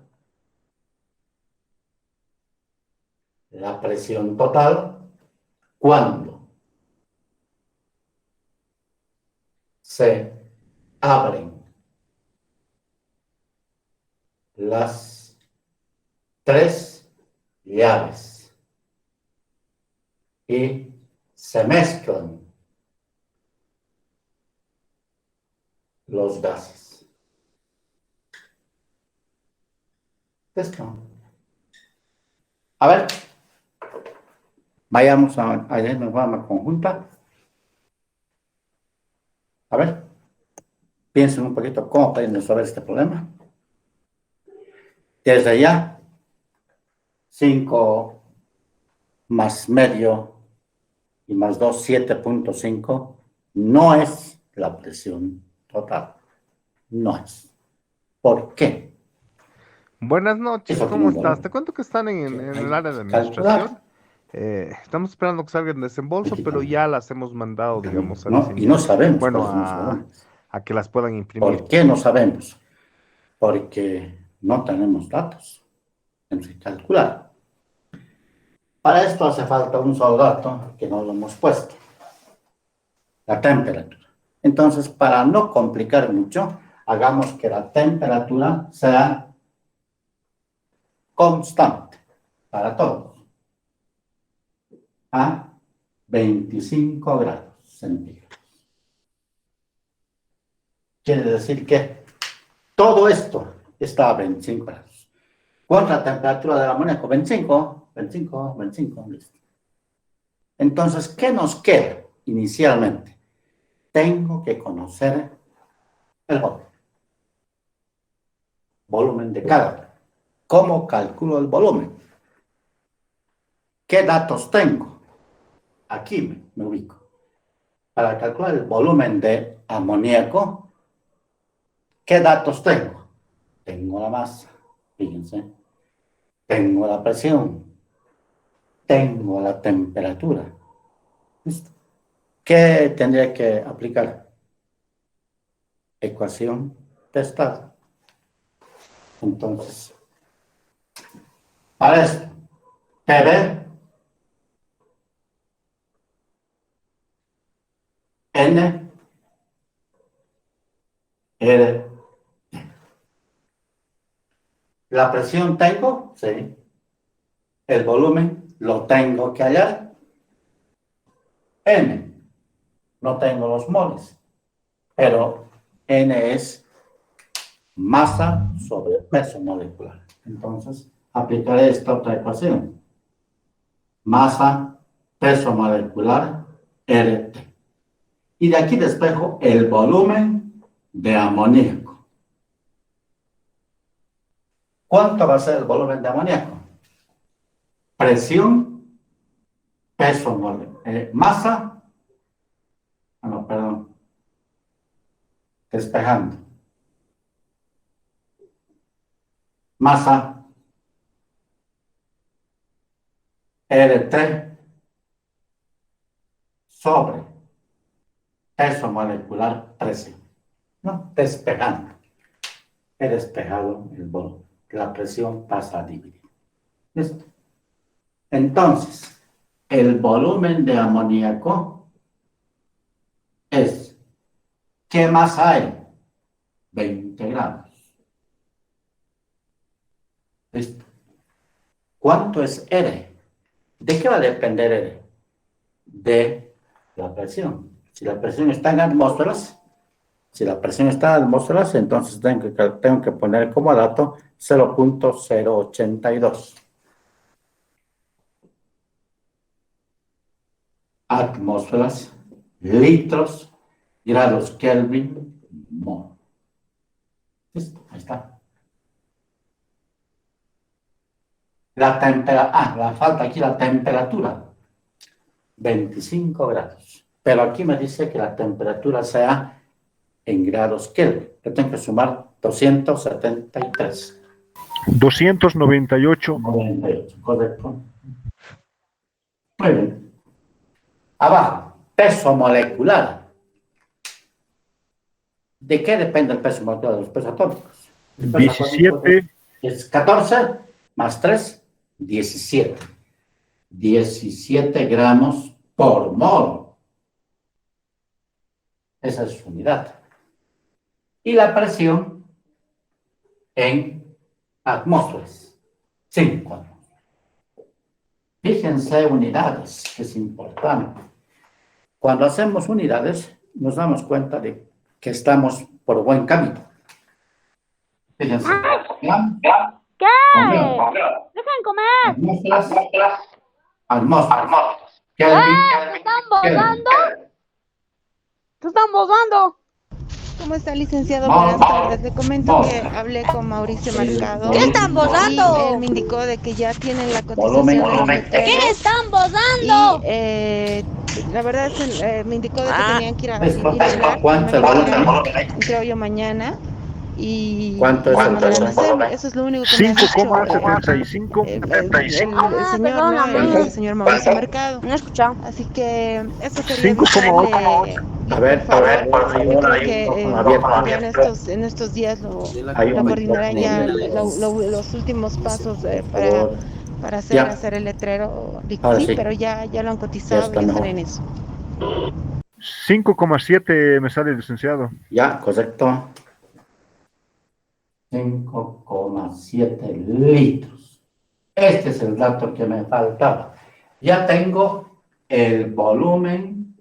la presión total cuando se abren las 3 llaves y se mezclan los gases. Esto. A ver, vayamos a una forma conjunta. A ver, piensen un poquito cómo pueden resolver este problema. Desde allá, 5 más medio y más 2, 7.5, no es la presión total. No es. ¿Por qué? Buenas noches, Eso ¿cómo tiene un estás? valor Te cuento que están en que el hay área de que calcular. administración Estamos esperando que salga en desembolso, pero ya las hemos mandado, digamos, a No, y no sabemos. bueno, por eso no sabemos. a que las puedan imprimir. ¿Por qué no sabemos? Porque no tenemos datos en su calcular. Para esto hace falta un solo dato que no lo hemos puesto. La temperatura. Entonces, para no complicar mucho, hagamos que la temperatura sea constante para todos. A 25 grados centígrados. Quiere decir que todo esto está a 25 grados. ¿Cuál es la temperatura del amoníaco? 25, listo. Entonces, ¿qué nos queda inicialmente? Tengo que conocer el volumen de cada. ¿Cómo calculo el volumen? ¿Qué datos tengo? Aquí me ubico. Para calcular el volumen de amoníaco, ¿qué datos tengo? Tengo la masa, fíjense. Tengo la presión. Tengo la temperatura. ¿Listo? ¿Qué tendría que aplicar? Ecuación de estado. Entonces, para esto, PV N R. ¿La presión tengo? Sí. El volumen lo tengo que hallar. N. No tengo los moles, pero N es masa sobre peso molecular. Entonces, aplicaré esta otra ecuación. Masa, peso molecular, RT. Y de aquí despejo el volumen de amoníaco. ¿Cuánto va a ser el volumen de amoníaco? Presión, peso molecular, masa, no, perdón, despejando. Masa, RT, sobre peso molecular, presión. No, despejando. He despejado el volumen. La presión pasa a dividir. ¿Listo? Entonces, el volumen de amoníaco es, ¿qué masa hay? 20 gramos. ¿Listo? ¿Cuánto es R? ¿De qué va a depender R? De la presión. Si la presión está en atmósferas, entonces tengo que poner como dato 0.082. Atmósferas, litros, grados Kelvin, mol. ¿Listo? Ahí está. Falta aquí la temperatura. 25 grados. Pero aquí me dice que la temperatura sea en grados Kelvin. Yo tengo que sumar 273. 298. 98, correcto. Muy bien. Abajo, peso molecular. ¿De qué depende el peso molecular de los pesos atómicos? 17. Es 14 más 3, 17. 17 gramos por mol. Esa es su unidad. Y la presión en atmósferas. 5. Fíjense unidades, que es importante. Cuando hacemos unidades, nos damos cuenta de que estamos por buen camino. Fíjense. ¿Qué? ¡Dejen comer! Atmósferas. ¿Qué? ¿Te están bozando? ¿Te están bozando? ¿Cómo está, licenciado? Buenas tardes. Le comento que hablé con Mauricio Mercado. ¿Qué están bozando? Y él me indicó de que ya tienen la cotización. ¿Qué están bozando? Y la verdad es que me indicó de que tenían que ir a ¿Cuánto el volumen? creo yo mañana. y ¿Cuánto es me el mandaron a volumen? hacerlo. Eso es lo único que me ha dicho 5,75. el señor, perdón, ¿no? amor. El señor Mauricio Mercado. No he escuchado. Así que eso quería 5,8. avisarle. A ver, Por favor, hay yo un creo que micrófono abierto. ya en estos días Hay lo un coordinará micrófono ya abierto. los últimos pasos Por favor. para Ya. hacer el letrero. Ahora Sí, sí. pero ya lo han Ya cotizado, está ya mejor. están en eso. 5,7 me sale, licenciado. Ya, correcto. 5,7 litros. Este es el dato que me faltaba. Ya tengo el volumen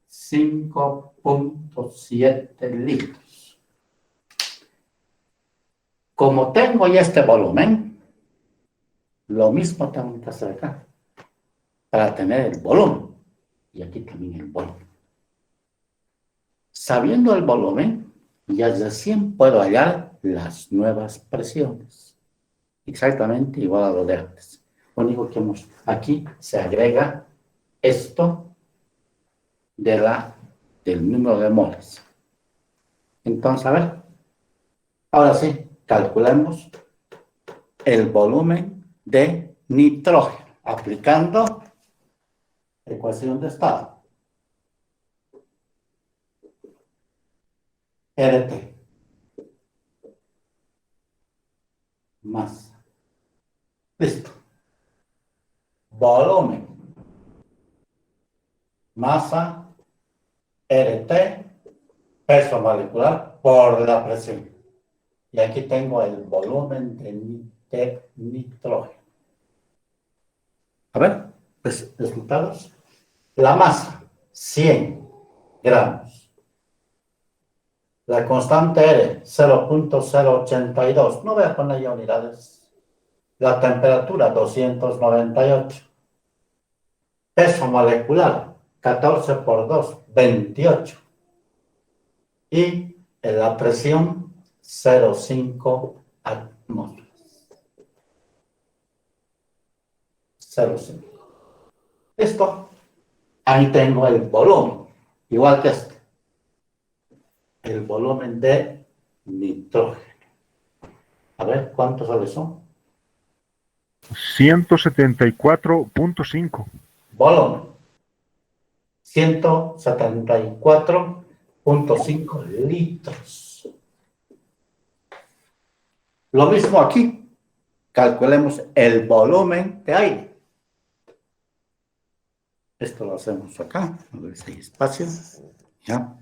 5,7 litros. Como tengo ya este volumen, lo mismo tengo que hacer acá para tener el volumen. Y aquí también el volumen. Sabiendo el volumen, ya recién puedo hallar las nuevas presiones. Exactamente igual a lo de antes. Lo único que aquí se agrega esto del número de moles. Entonces, a ver, ahora sí, calculemos el volumen de nitrógeno, aplicando ecuación de estado. RT más. Listo. Volumen, masa, RT, peso molecular por la presión. Y aquí tengo el volumen de nitrógeno. A ver, resultados. La masa, 100 gramos. La constante R, 0,082. No voy a poner ya unidades. La temperatura, 298. Peso molecular, 14 por 2, 28. Y la presión, 0,5 atmósferas. 0,5. Listo. Ahí tengo el volumen, igual que este. El volumen de nitrógeno. A ver, ¿cuántos soles son? 174,5. Volumen. 174,5 litros. Lo mismo aquí. Calculemos el volumen de aire. Esto lo hacemos acá. A ver si hay espacio. Ya.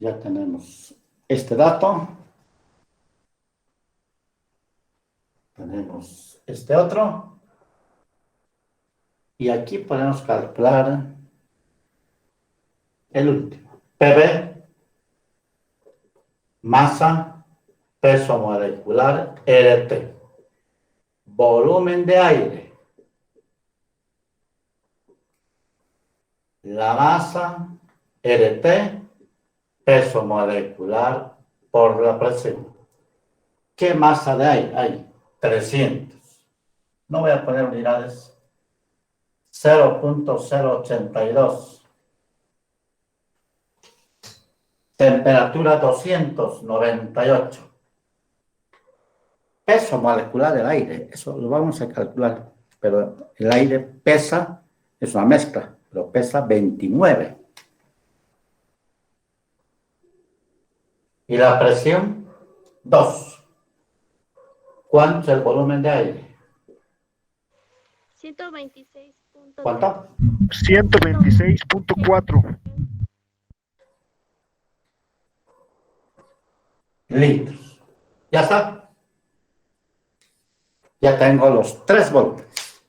Ya tenemos este dato. Tenemos este otro. Y aquí podemos calcular el último. PV, masa, peso molecular, RT. Volumen de aire. La masa, RT, peso molecular por la presión. ¿Qué masa de aire hay? 300. No voy a poner unidades. 0,082. Temperatura 298. Peso molecular del aire, eso lo vamos a calcular, pero el aire pesa, es una mezcla, pero pesa 29. Y la presión, 2. ¿Cuánto es el volumen de aire? 126. ¿Cuánto? 126,4. Litros. Ya está. Ya tengo los 3 volúmenes.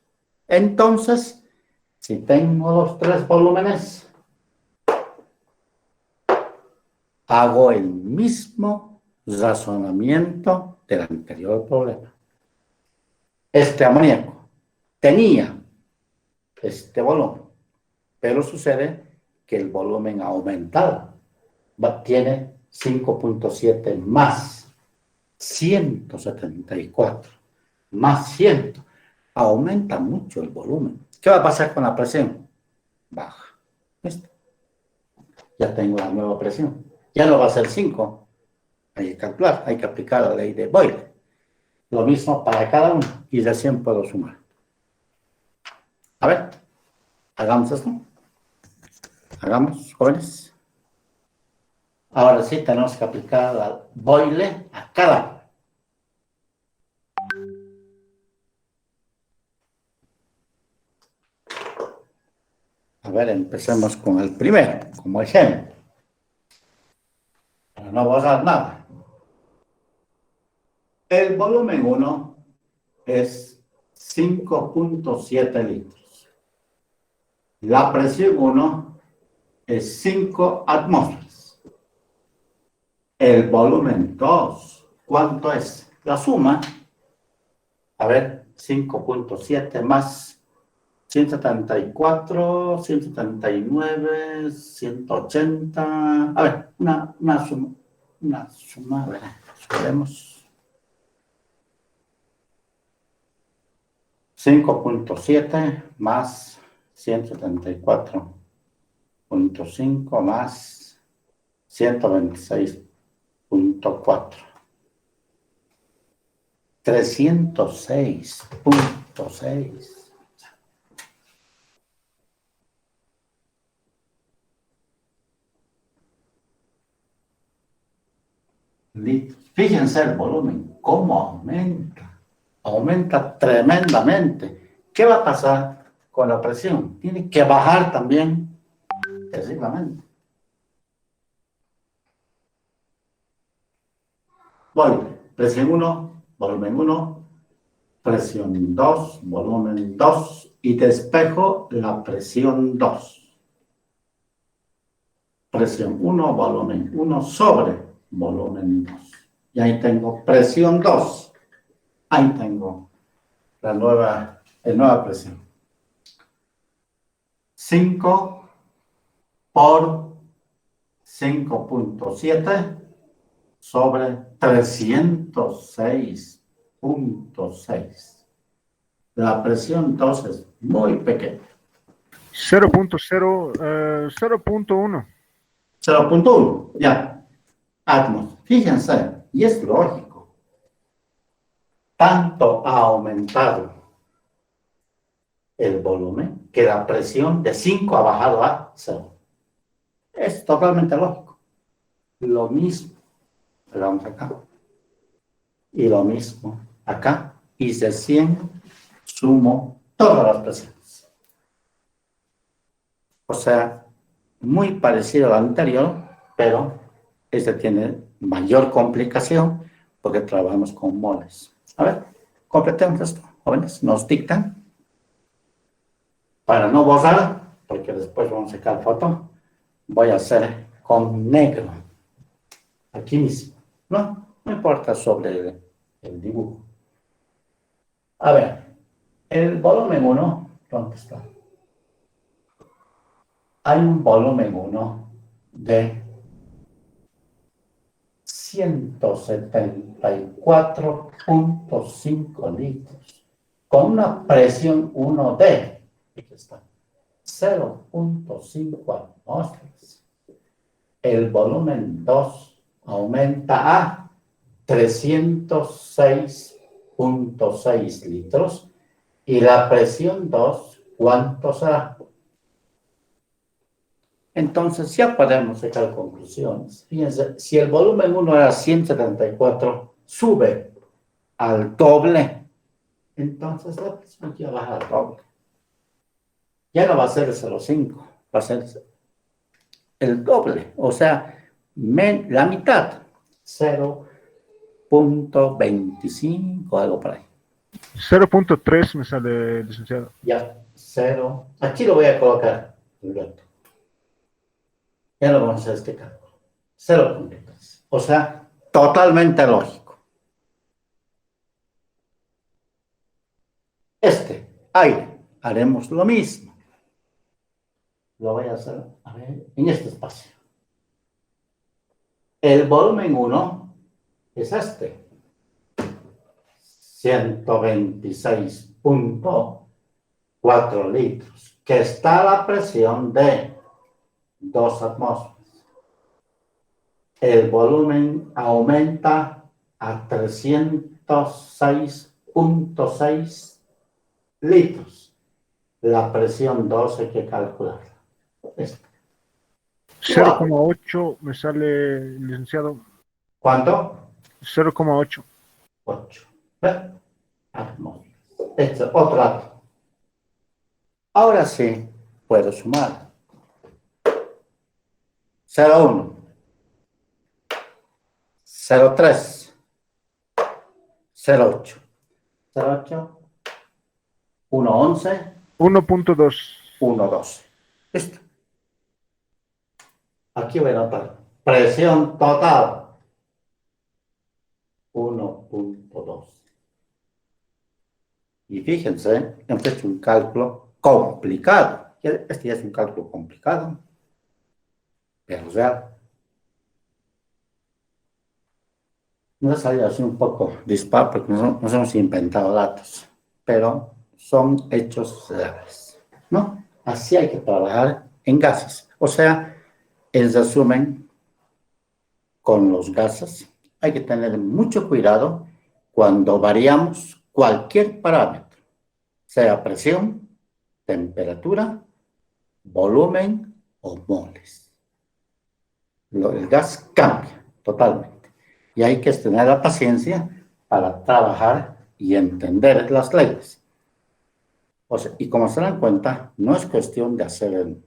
Entonces, si tengo los 3 volúmenes, hago el mismo razonamiento del anterior problema. Este amoníaco tenía este volumen, pero sucede que el volumen ha aumentado. Tiene 5,7 más 174 más 100. Aumenta mucho el volumen. ¿Qué va a pasar con la presión? Baja. ¿Listo? ya tengo la nueva presión. Ya no va a ser 5. Hay que calcular, hay que aplicar la ley de Boyle. Lo mismo para cada uno y recién puedo sumar. A ver, hagamos esto. Hagamos, jóvenes. Ahora sí tenemos que aplicar la Boyle a cada uno. A ver, empecemos con el primero, como ejemplo. Para no borrar nada. El volumen 1 es 5.7 litros. La presión 1 es 5 atmósferas. El volumen 2, ¿cuánto es? La suma, a ver, 5.7 más 174, 179, 180. A ver, una suma, a ver, veremos. 5.7 más 174.5 más 126.4. 306.6. Fíjense el volumen, cómo aumenta. Aumenta tremendamente. ¿Qué va a pasar con la presión? Tiene que bajar también terriblemente. Voy, presión 1, volumen 1, presión 2, volumen 2, y despejo la presión 2. Presión 1, volumen 1 sobre volumen 2. Y ahí tengo presión 2. Ahí tengo la nueva presión. 5 por 5.7 sobre 306.6. La presión 2 es muy pequeña. 0.1. 0.1, ya. Atmos. Fíjense, y es lógico. Tanto ha aumentado el volumen que la presión de 5 ha bajado a 0. Es totalmente lógico. Lo mismo, vamos acá. Y lo mismo acá. Y de 100 sumo todas las presiones. O sea, muy parecido al anterior, pero este tiene mayor complicación porque trabajamos con moles. A ver, completemos esto, jóvenes. Nos dictan. Para no borrar, porque después vamos a sacar foto, voy a hacer con negro. Aquí mismo. No importa sobre el dibujo. A ver, el volumen 1, ¿dónde está? Hay un volumen 1 de 174.5 litros con una presión 1 de, aquí está, 0.5 atmósferas. El volumen 2 aumenta a 306.6 litros y la presión 2, ¿cuánto será? Entonces ya podemos sacar conclusiones. Fíjense, si el volumen 1 era 174, sube al doble, entonces la presión ya baja al doble. Ya no va a ser 0.5, va a ser el doble, o sea, la mitad, 0.25, algo por ahí. 0.3 me sale, licenciado. Ya, 0. Aquí lo voy a colocar, Alberto. Ya lo vamos a hacer este cálculo. 0.3. O sea, totalmente lógico. Aire, haremos lo mismo. Lo voy a hacer, a ver, en este espacio. El volumen 1 es este. 126.4 litros, que está a la presión de 2 atmósferas. el volumen aumenta a 306.6 litros. La presión 2 hay que calcularla. Esta. 0,8 me sale, licenciado. ¿Cuánto? 0,8. 8. Atmósferas. Este es otro dato. Ahora sí puedo sumar. 0,1, 0,3, 0,8, 0,8, 1,11, 1.2. 1,12. Listo. Aquí voy a anotar. Presión total. 1.2. Y fíjense, hemos hecho un cálculo complicado. Este ya es un cálculo complicado, pero real. Nos ha salido así un poco dispar porque nos hemos inventado datos, pero son hechos reales, ¿no? Así hay que trabajar en gases. O sea, en resumen, con los gases hay que tener mucho cuidado cuando variamos cualquier parámetro, sea presión, temperatura, volumen o moles. El gas cambia totalmente y hay que tener la paciencia para trabajar y entender las leyes. O sea, y como se dan cuenta, no es cuestión de hacer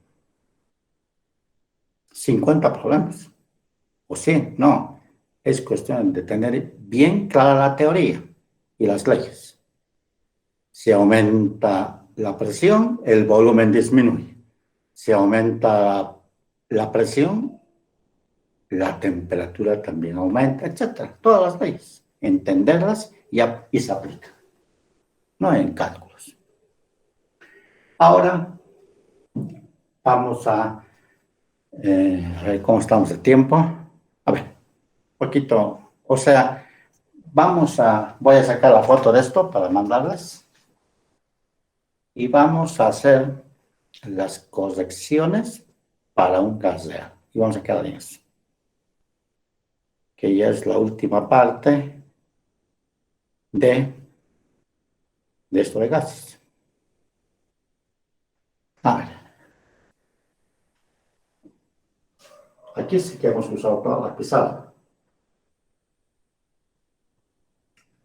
50 problemas o 100, no. Es cuestión de tener bien clara la teoría y las leyes. Si aumenta la presión, el volumen disminuye. Si aumenta la presión, la temperatura también aumenta, etcétera. Todas las leyes. Entenderlas y se aplican. No en cálculos. Ahora vamos a ver cómo estamos de tiempo. A ver, poquito. O sea, voy a sacar la foto de esto para mandarles. Y vamos a hacer las correcciones para un gas real. Y vamos a quedar en eso. Que ya es la última parte de esto de gases. A ver. Aquí sí que hemos usado toda la pizarra.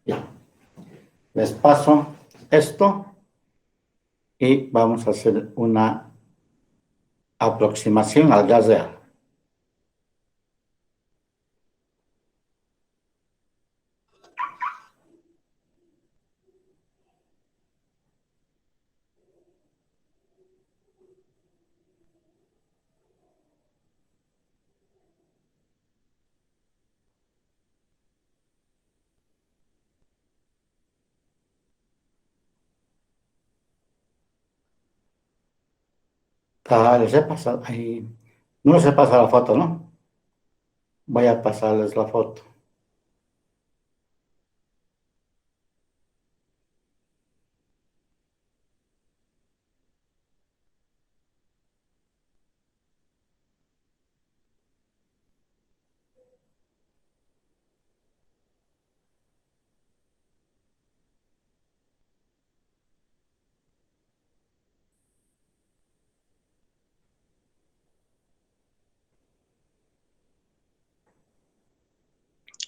Ya. Les paso esto y vamos a hacer una aproximación al gas real. Les he pasado ahí. No les he pasado la foto, ¿no? Voy a pasarles la foto.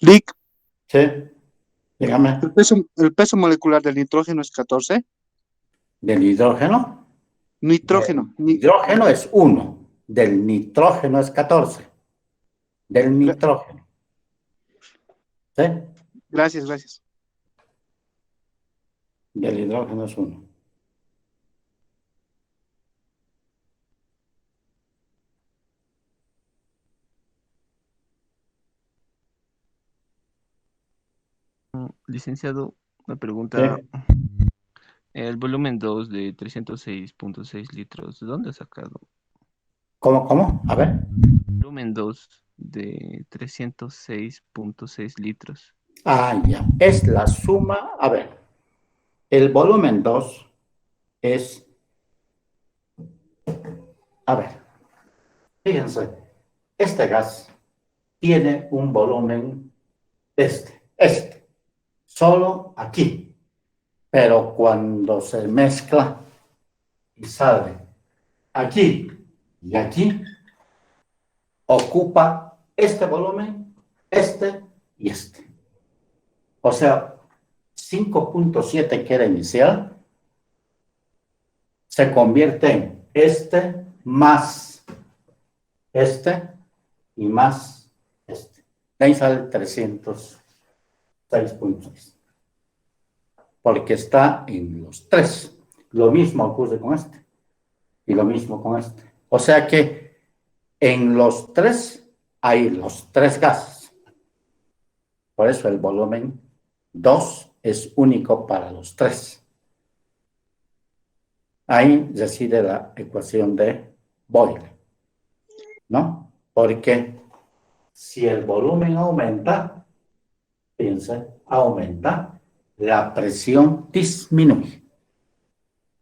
Lick, Sí, dígame. el peso molecular del nitrógeno es 14. Del hidrógeno. Nitrógeno. Hidrógeno es 1. Del nitrógeno es 14. Del nitrógeno. ¿Sí? Gracias, gracias. Del hidrógeno es 1. Licenciado, una ¿Sí? pregunta. El volumen 2 de 306.6 litros, ¿de dónde ha sacado? ¿Cómo? A ver. Volumen 2 de 306.6 litros. Ah, ya. Es la suma. A ver. El volumen 2 es. A ver. Fíjense. Este gas tiene un volumen este, solo aquí. Pero cuando se mezcla y sale aquí y aquí, ocupa este volumen, este y este. O sea, 5.7 que era inicial, se convierte en este más este y más este. De ahí sale 306.6. Porque está en los tres. Lo mismo ocurre con este. Y lo mismo con este. O sea que en los tres hay los tres gases. Por eso el volumen 2 es único para los tres. Ahí reside la ecuación de Boyle, ¿no? Porque si el volumen aumenta, fíjense, aumenta, la presión disminuye.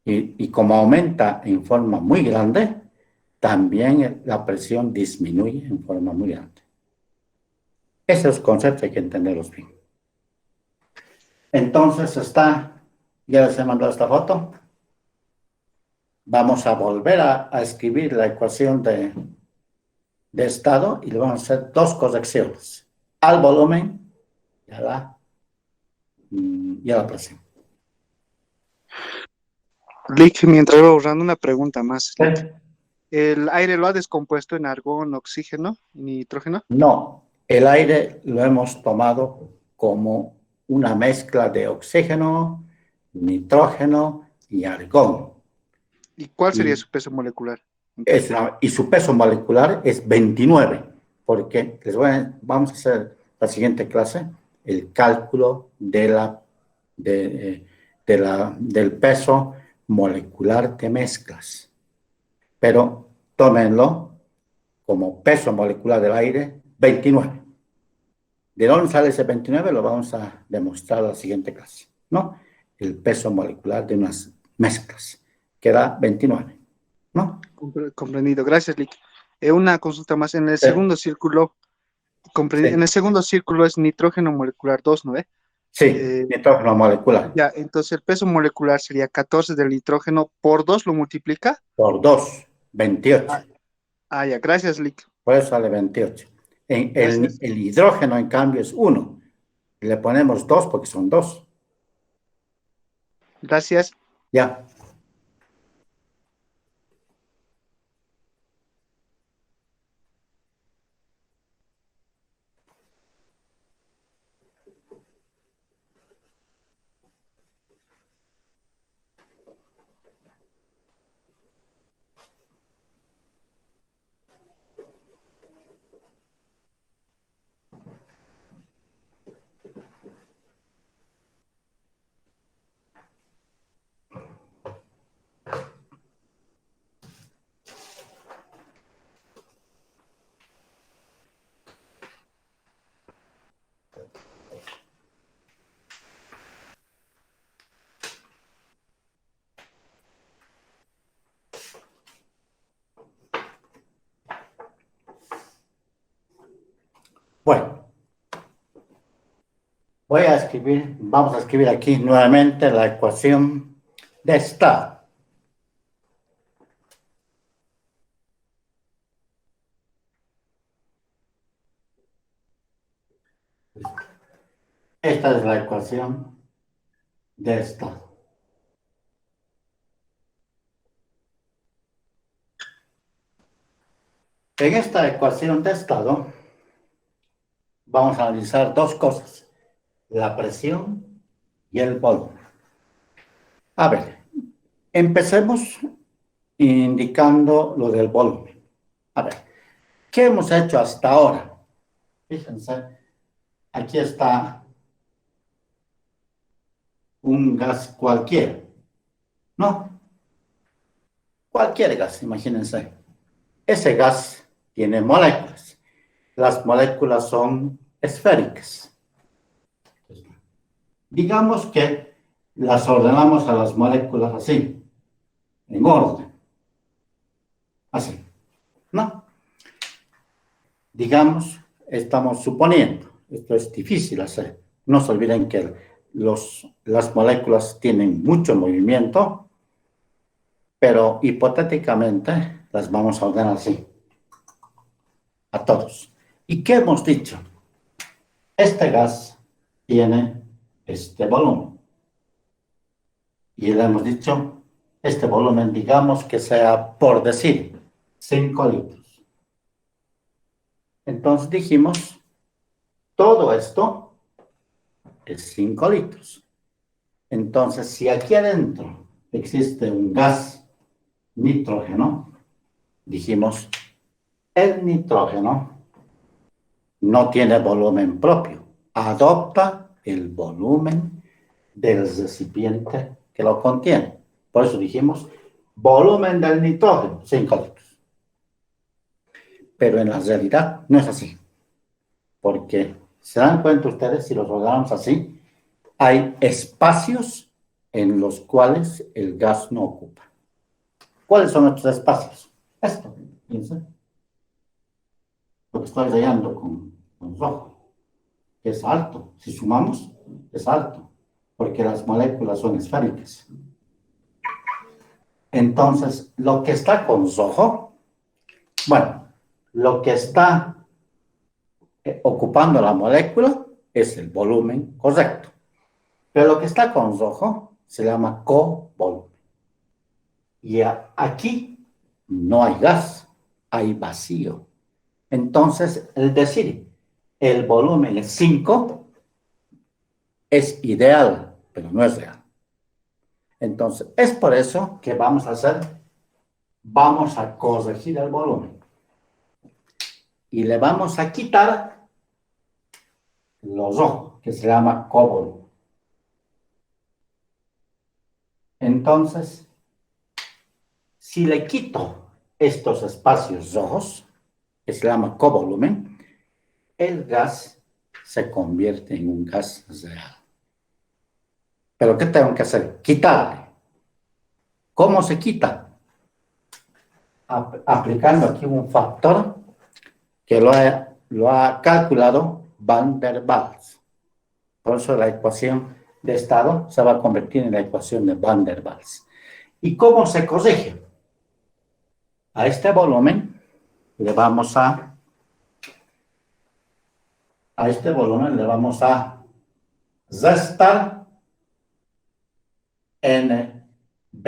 Y como aumenta en forma muy grande, también la presión disminuye en forma muy grande. Esos conceptos hay que entenderlos bien. Entonces ya les he mandado esta foto. Vamos a volver a escribir la ecuación de estado y le vamos a hacer dos correcciones. Al volumen y a la presión. Lick, mientras voy ahorrando una pregunta más. ¿Sí? ¿El aire lo ha descompuesto en argón, oxígeno, nitrógeno? No, el aire lo hemos tomado como una mezcla de oxígeno, nitrógeno y argón. ¿Y cuál sería su peso molecular? Y su peso molecular es 29, porque vamos a hacer la siguiente clase, el cálculo del peso molecular de mezclas. Pero tómenlo como peso molecular del aire, 29. ¿De dónde sale ese 29? Lo vamos a demostrar en la siguiente clase, ¿no? El peso molecular de unas mezclas, que da 29, ¿no? Comprendido. Gracias, Lick. Una consulta más. En el segundo círculo, Sí. En el segundo círculo es nitrógeno molecular 2, ¿no? Sí, nitrógeno molecular. Ya, entonces el peso molecular sería 14 del nitrógeno por 2, ¿lo multiplica? Por 2, 28. Ya, gracias, Lick. Por eso sale 28. El hidrógeno, en cambio, es 1. Le ponemos 2 porque son 2. Gracias. Ya. Bueno, vamos a escribir aquí nuevamente la ecuación de estado. Esta es la ecuación de estado. En esta ecuación de estado vamos a analizar dos cosas, la presión y el volumen. A ver, empecemos indicando lo del volumen. A ver, ¿qué hemos hecho hasta ahora? Fíjense, aquí está un gas cualquiera, ¿no? Cualquier gas, imagínense. Ese gas tiene moléculas. Las moléculas son esféricas. Digamos que las ordenamos a las moléculas así, en orden. Así, ¿no? Digamos, estamos suponiendo, esto es difícil hacer. No se olviden que las moléculas tienen mucho movimiento, pero hipotéticamente las vamos a ordenar así, a todos. ¿Y qué hemos dicho? Este gas tiene este volumen. Y le hemos dicho, este volumen, digamos que sea, por decir, 5 litros. Entonces dijimos, todo esto es 5 litros. Entonces, si aquí adentro existe un gas nitrógeno, dijimos, el nitrógeno no tiene volumen propio, adopta el volumen del recipiente que lo contiene. Por eso dijimos, volumen del nitrógeno, 5 litros. Pero en la realidad no es así, porque se dan cuenta ustedes, si los ordenamos así, hay espacios en los cuales el gas no ocupa. ¿Cuáles son estos espacios? Esto, fíjense. Lo que estoy rayando con rojo, que es alto. Si sumamos, es alto, porque las moléculas son esféricas. Entonces, lo que está con rojo, bueno, lo que está ocupando la molécula es el volumen correcto. Pero lo que está con rojo se llama covolumen. Y aquí no hay gas, hay vacío. Entonces, el decir el volumen es 5 es ideal, pero no es real. Entonces, es por eso que vamos a hacer, vamos a corregir el volumen. Y le vamos a quitar lo rojo, que se llama covolumen. Entonces, si le quito estos espacios rojos, que se llama covolumen, el gas se convierte en un gas real. ¿Pero qué tengo que hacer? Quitarle. ¿Cómo se quita? Aplicando aquí un factor que lo ha calculado Van der Waals. Por eso la ecuación de estado se va a convertir en la ecuación de Van der Waals. ¿Y cómo se corrige? A este volumen le vamos a este volumen le vamos a restar NB.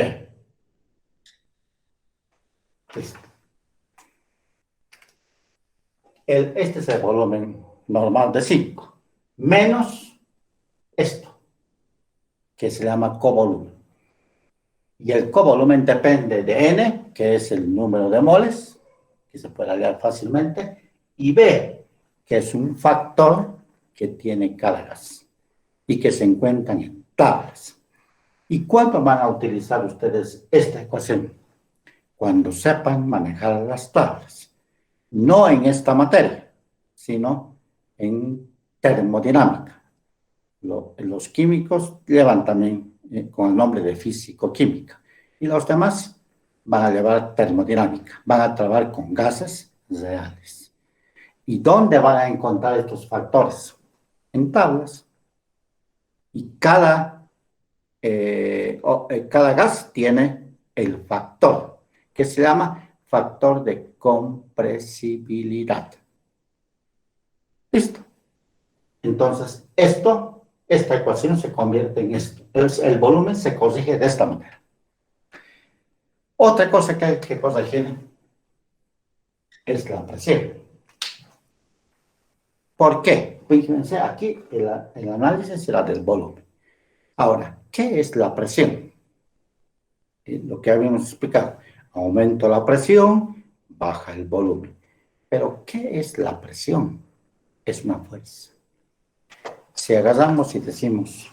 Listo. Este es el volumen normal de 5, menos esto, que se llama covolumen. Y el covolumen depende de N, que es el número de moles, que se puede hallar fácilmente, y B, que es un factor que tiene cada gas y que se encuentran en tablas. ¿Y cuándo van a utilizar ustedes esta ecuación? Cuando sepan manejar las tablas. No en esta materia, sino en termodinámica. Los químicos llevan también con el nombre de físico-química. Y los demás van a llevar termodinámica. Van a trabajar con gases reales. ¿Y dónde van a encontrar estos factores? En tablas. Y cada gas tiene el factor, que se llama factor de compresibilidad. Listo. Entonces, esta ecuación se convierte en esto. El volumen se corrige de esta manera. Otra cosa que hay que corregir es la presión. ¿Por qué? Fíjense, aquí el análisis será del volumen. Ahora, ¿qué es la presión? Lo que habíamos explicado. Aumento la presión, baja el volumen. Pero, ¿qué es la presión? Es una fuerza. Si agarramos y decimos,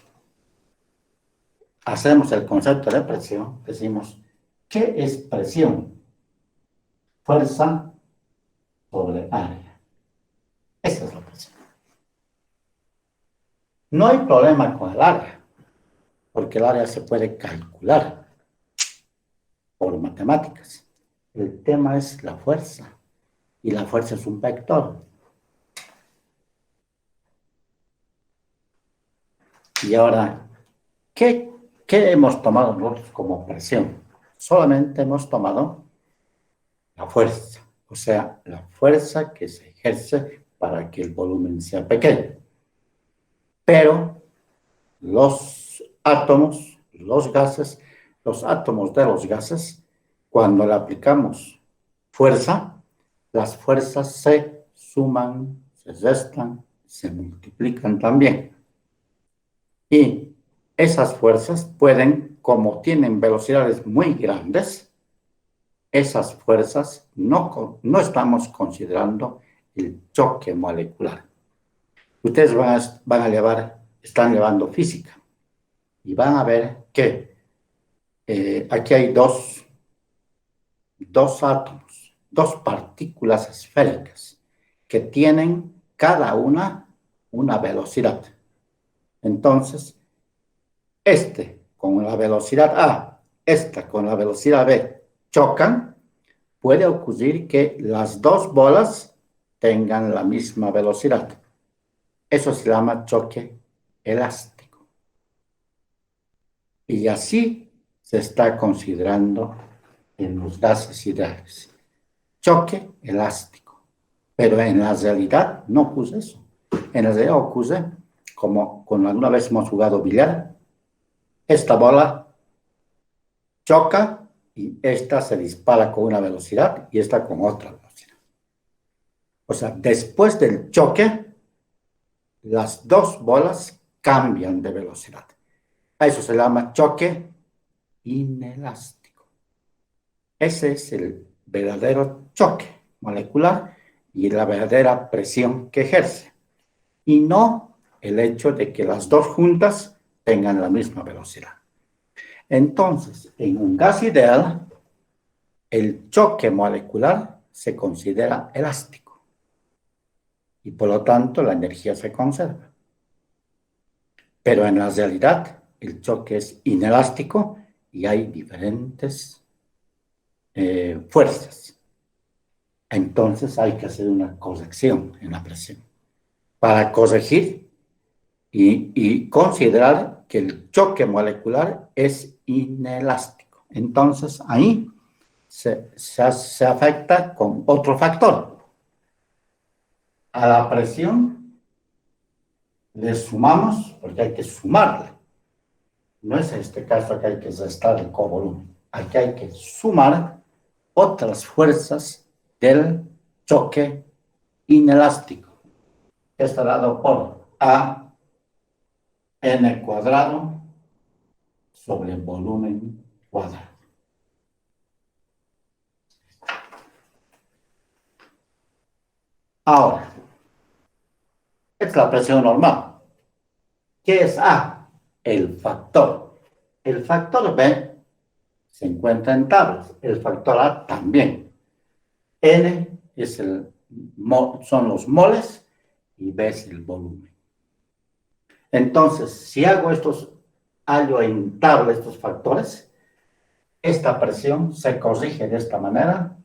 hacemos el concepto de presión, decimos, ¿qué es presión? Fuerza sobre área. Esa es la presión. No hay problema con el área, porque el área se puede calcular por matemáticas. El tema es la fuerza, y la fuerza es un vector. Y ahora, ¿qué hemos tomado nosotros como presión? Solamente hemos tomado la fuerza, o sea, la fuerza que se ejerce para que el volumen sea pequeño. Pero los átomos, los átomos de los gases, cuando le aplicamos fuerza, las fuerzas se suman, se restan, se multiplican también. Y esas fuerzas pueden, como tienen velocidades muy grandes, esas fuerzas no estamos considerando el choque molecular. Ustedes están llevando física y van a ver que aquí hay dos átomos, dos partículas esféricas que tienen cada una velocidad. Entonces, con la velocidad A, esta con la velocidad B chocan, puede ocurrir que las dos bolas tengan la misma velocidad. Eso se llama choque elástico. Y así se está considerando en los gases ideales. Choque elástico. Pero en la realidad no ocurre eso. En la realidad ocurre como cuando alguna vez hemos jugado billar. Esta bola choca y esta se dispara con una velocidad y esta con otra velocidad. O sea, después del choque, las dos bolas cambian de velocidad. A eso se llama choque inelástico. Ese es el verdadero choque molecular y la verdadera presión que ejerce. Y no el hecho de que las dos juntas tengan la misma velocidad. Entonces, en un gas ideal, el choque molecular se considera elástico y por lo tanto la energía se conserva. Pero en la realidad, el choque es inelástico y hay diferentes fuerzas. Entonces hay que hacer una corrección en la presión para corregir y considerar que el choque molecular es inelástico. Entonces ahí se afecta con otro factor. A la presión le sumamos, porque hay que sumarle. No es este caso que hay que restar el covolumen. Aquí hay que sumar otras fuerzas del choque inelástico, que está dado por A n cuadrado sobre volumen cuadrado. Ahora, esta es la presión normal. ¿Qué es A? El factor. El factor B se encuentra en tablas. El factor A también. N son los moles y B es el volumen. Entonces, si hallo en tabla estos factores, esta presión se corrige de esta manera,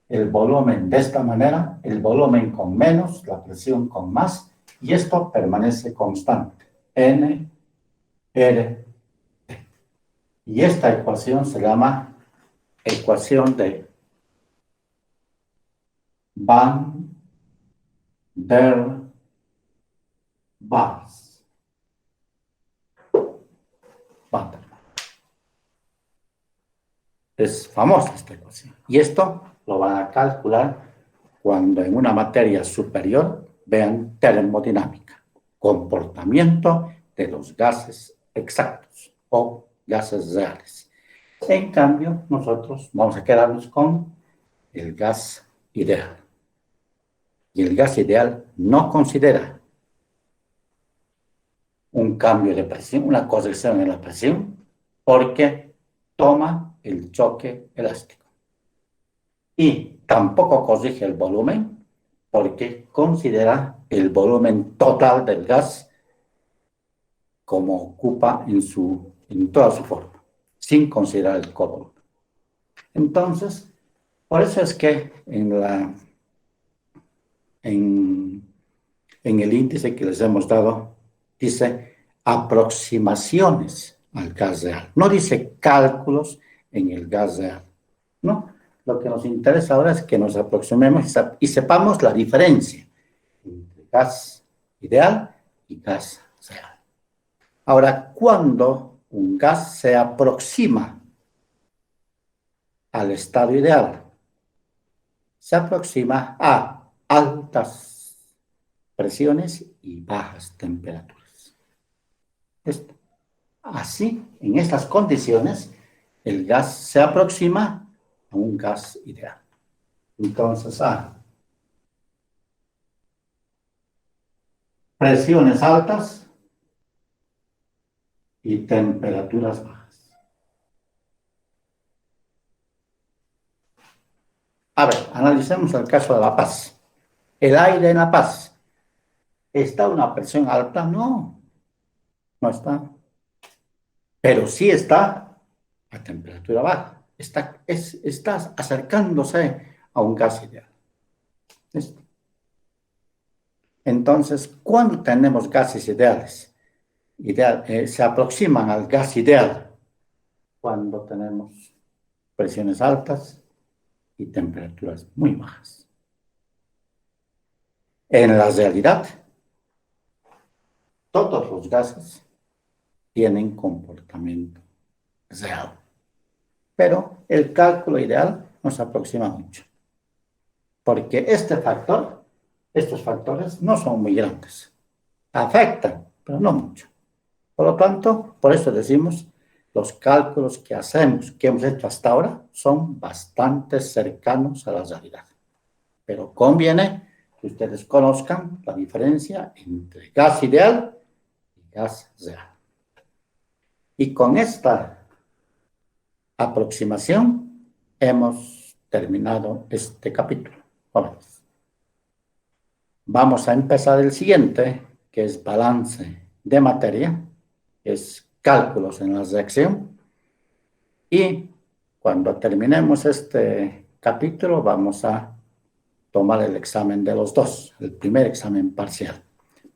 el volumen de esta manera, el volumen con menos, la presión con más, y esto permanece constante. N, R, T. Y esta ecuación se llama ecuación de Van der Waals. Es famosa esta ecuación. Y esto lo van a calcular cuando en una materia superior vean termodinámica, comportamiento de los gases exactos o gases reales. En cambio, nosotros vamos a quedarnos con el gas ideal. Y el gas ideal no considera un cambio de presión, una corrección en la presión, porque toma el choque elástico. Y tampoco corrige el volumen, porque considera el volumen total del gas como ocupa en toda su forma, sin considerar el covolumen. Entonces, por eso es que en el índice que les hemos dado, dice aproximaciones al gas real. No dice cálculos en el gas real, ¿no? Lo que nos interesa ahora es que nos aproximemos y sepamos la diferencia entre gas ideal y gas real. Ahora, cuando un gas se aproxima al estado ideal, se aproxima a altas presiones y bajas temperaturas. Así, en estas condiciones, el gas se aproxima a un gas ideal. Entonces, presiones altas y temperaturas bajas. A ver, analicemos el caso de La Paz. El aire en La Paz, ¿está a una presión alta? No, no está. Pero sí está a temperatura baja. Está acercándose a un gas ideal. Entonces, cuando tenemos gases ideales, se aproximan al gas ideal cuando tenemos presiones altas y temperaturas muy bajas. En la realidad, todos los gases tienen comportamiento real, pero el cálculo ideal nos aproxima mucho, porque estos factores no son muy grandes, afectan, pero no mucho. Por lo tanto, por eso decimos, los cálculos que hemos hecho hasta ahora, son bastante cercanos a la realidad. Pero conviene que ustedes conozcan la diferencia entre gas ideal y gas real. Y con esta aproximación hemos terminado este capítulo. Jóvenes. Vamos a empezar el siguiente, que es balance de materia, que es cálculos en la reacción. Y cuando terminemos este capítulo, vamos a tomar el examen de los dos, el primer examen parcial.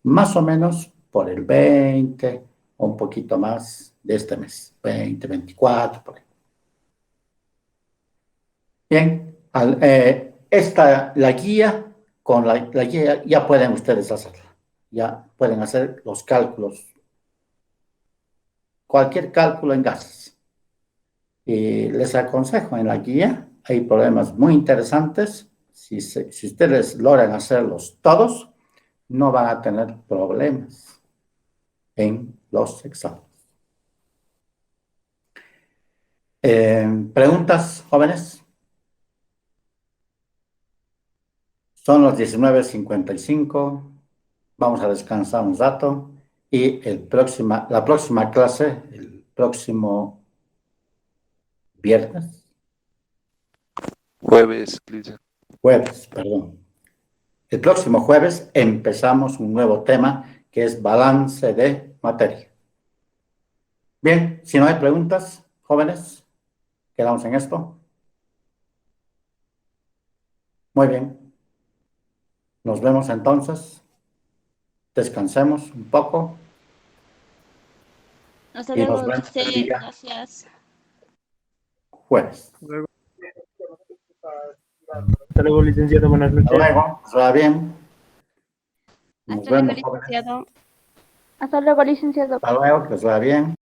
Más o menos por el 20 o un poquito más de este mes, 20, 24, por ahí. Bien, la guía, con la guía ya pueden ustedes hacerla. Ya pueden hacer los cálculos, cualquier cálculo en gases. Y les aconsejo, en la guía hay problemas muy interesantes. Si ustedes logran hacerlos todos, no van a tener problemas en los exámenes. ¿Preguntas, jóvenes? Son las 19:55. Vamos a descansar un rato. Y la próxima clase, el próximo viernes. Jueves, Perdón. El próximo jueves empezamos un nuevo tema que es balance de materia. Bien, si no hay preguntas, jóvenes, quedamos en esto. Muy bien. Nos vemos entonces. Descansemos un poco. Hasta Y nos luego, vemos el sí, día gracias. jueves. Hasta luego, licenciado. Buenas noches. Hasta luego. Que os vaya bien. Nos Hasta luego, vemos, jóvenes. licenciado. Hasta luego, licenciado. Hasta luego. Que os vaya bien.